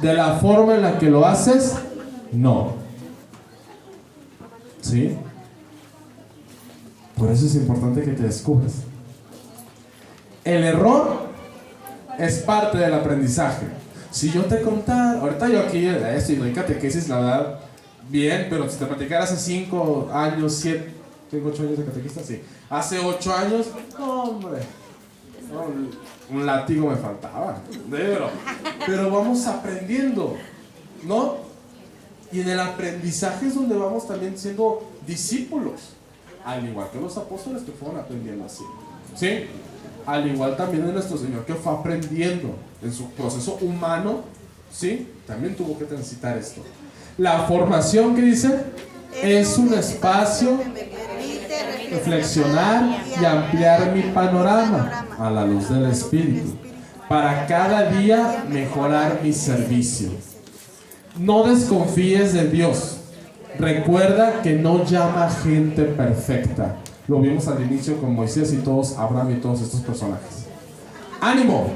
De la forma en la que lo haces, no. ¿Sí? Por eso es importante que te descubras. El error es parte del aprendizaje. Si yo te contara, ahorita yo aquí y doy catequesis, la verdad, bien, pero si te platicara hace 5 años, 7, tengo 8 años de catequista, sí. Hace 8 años, hombre, un látigo me faltaba, pero vamos aprendiendo, ¿no? Y en el aprendizaje es donde vamos también siendo discípulos, al igual que los apóstoles que fueron aprendiendo así, ¿sí? Al igual también de nuestro Señor que fue aprendiendo en su proceso humano, ¿sí? También tuvo que transitar esto. La formación, que dice, es un espacio reflexionar y ampliar mi panorama a la luz del Espíritu, para cada día mejorar mi servicio. No desconfíes de Dios. Recuerda que no llama gente perfecta. Lo vimos al inicio con Moisés y todos, Abraham y todos estos personajes. ¡Ánimo!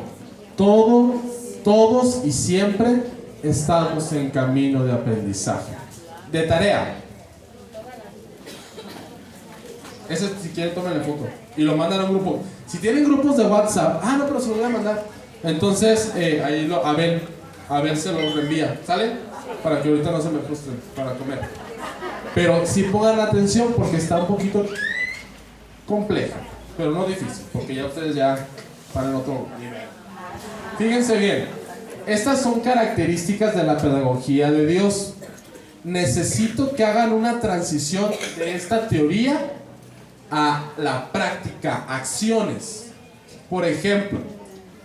Todos y siempre estamos en camino de aprendizaje. De tarea. Ese, si quieren, tómenle foto y lo mandan a un grupo. Si tienen grupos de WhatsApp, no, pero se lo voy a mandar. Entonces, ahí a ver se lo reenvía, ¿sale? Para que ahorita no se me frustren para comer. Pero sí pongan atención porque está un poquito compleja, pero no difícil, porque ya ustedes ya van en otro nivel. Fíjense bien, estas son características de la pedagogía de Dios. Necesito que hagan una transición de esta teoría a la práctica, acciones. Por ejemplo,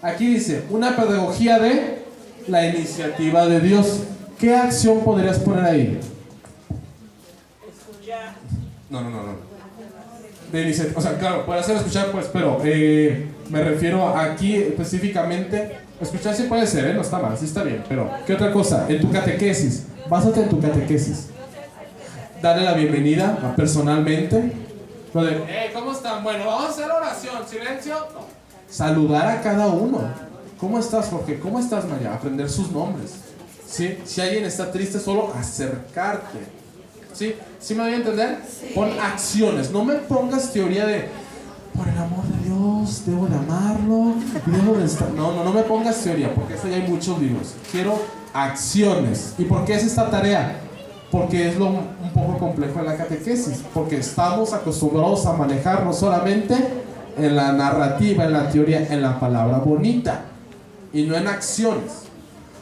aquí dice, una pedagogía de la iniciativa de Dios. ¿Qué acción podrías poner ahí? Escuchar. No. De iniciativa, o sea, claro, puede ser escuchar, pues, pero me refiero aquí específicamente. Escuchar sí puede ser, no está mal, sí está bien, pero ¿qué otra cosa? En tu catequesis, básate en tu catequesis. Darle la bienvenida personalmente. Lo de, ¿cómo están? Bueno, vamos a hacer oración, silencio. No. Saludar a cada uno. ¿Cómo estás, Jorge? ¿Cómo estás, María? Aprender sus nombres. ¿Sí? Si alguien está triste, solo acercarte. ¿Sí? ¿Sí me voy a entender? Sí. Pon acciones. No me pongas teoría de, por el amor de Dios, debo de amarlo, debo de estar... No me pongas teoría, porque eso ya hay muchos libros. Quiero acciones. ¿Y por qué es esta tarea? porque es un poco complejo en la catequesis, porque estamos acostumbrados a manejarnos solamente en la narrativa, en la teoría, en la palabra bonita y no en acciones.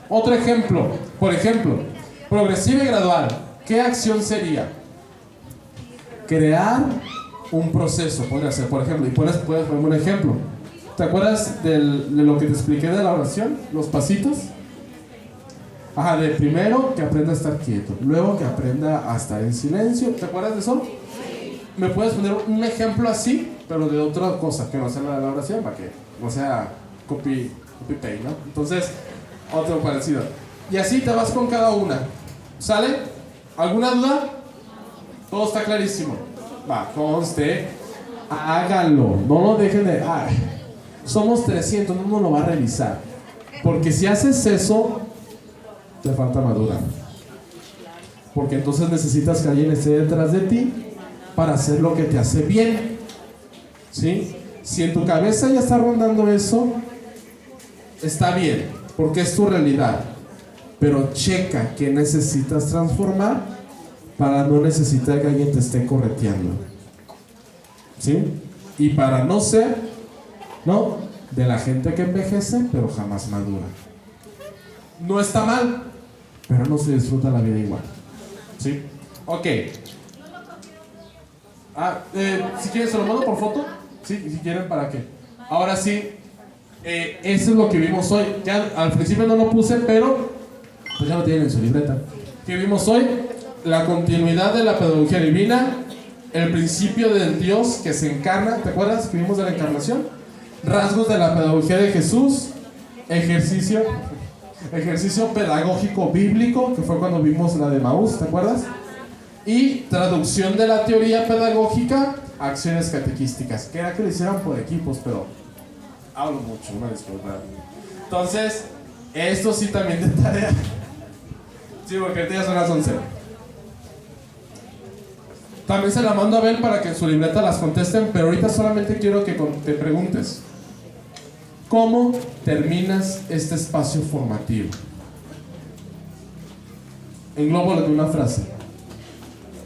Otro ejemplo, por ejemplo, progresiva y gradual. ¿Qué acción sería? Crear un proceso, podría ser, por ejemplo, y puedes poner un ejemplo. ¿Te acuerdas de lo que te expliqué de la oración? Los pasitos. Ajá, de primero que aprenda a estar quieto, luego que aprenda a estar en silencio. ¿Te acuerdas de eso? Sí. ¿Me puedes poner un ejemplo así, pero de otra cosa, que no sea la de la oración, para que no sea copy-paste, ¿no? Entonces, otro parecido. Y así te vas con cada una. ¿Sale? ¿Alguna duda? Todo está clarísimo. Va, conste. Háganlo. No lo dejen de... Ay, somos 300, no lo va a revisar. Porque si haces eso, te falta madurar. Porque entonces necesitas que alguien esté detrás de ti para hacer lo que te hace bien. ¿Sí? Si en tu cabeza ya está rondando eso, está bien, porque es tu realidad. Pero checa que necesitas transformar para no necesitar que alguien te esté correteando. ¿Sí? Y para no ser, ¿no?, de la gente que envejece, pero jamás madura. No está mal, pero no se disfruta la vida igual. ¿Sí? Ok. Si quieren se lo mando por foto. Sí, si quieren, ¿para qué? Ahora sí, eso es lo que vimos hoy. Ya al principio no lo puse, pero pues ya lo tienen en su libreta. ¿Qué vimos hoy? La continuidad de la pedagogía divina, el principio del Dios que se encarna. ¿Te acuerdas que vimos de la encarnación? Rasgos de la pedagogía de Jesús, ejercicio pedagógico bíblico, que fue cuando vimos la de Maús, ¿te acuerdas? Y traducción de la teoría pedagógica, acciones catequísticas, que era que lo hicieran por equipos, pero hablo mucho, una disculpa. Entonces, esto sí también de tarea. Sí, porque ahorita ya son las 11. También se la mando a Abel para que en su libreta las contesten, pero ahorita solamente quiero que te preguntes: ¿cómo terminas este espacio formativo? Englóbalo en una frase.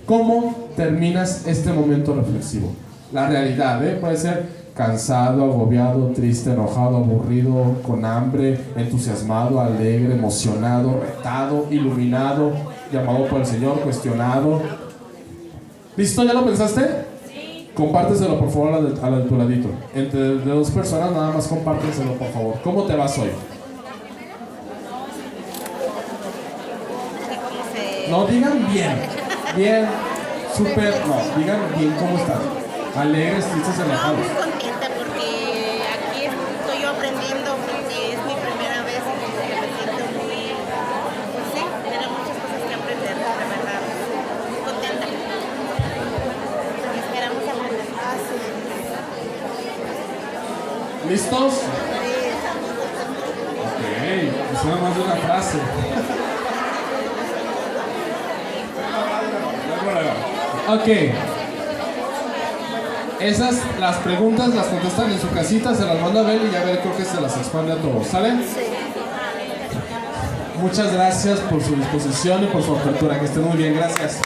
¿Cómo terminas este momento reflexivo? La realidad, puede ser cansado, agobiado, triste, enojado, aburrido, con hambre, entusiasmado, alegre, emocionado, retado, iluminado, llamado por el Señor, cuestionado. ¿Listo? ¿Ya lo pensaste? Sí. Compárteselo por favor a la de tu ladito. Entre dos personas nada más compárteselo por favor. ¿Cómo te vas hoy? No, digan bien. Bien, súper, no, digan bien cómo están. Alegres, tristes, enojados. Muy contenta porque aquí estoy yo aprendiendo, porque es mi primera vez y me siento muy, pues sí, tengo muchas cosas que aprender, la verdad. Muy contenta. Esperamos aprender. ¿Listos? Ok, es nada más de una frase. Ok. Esas, las preguntas las contestan en su casita, se las manda a Abel y ya Abel creo que se las expande a todos, ¿sale? Sí. Muchas gracias por su disposición y por su apertura, que estén muy bien, gracias.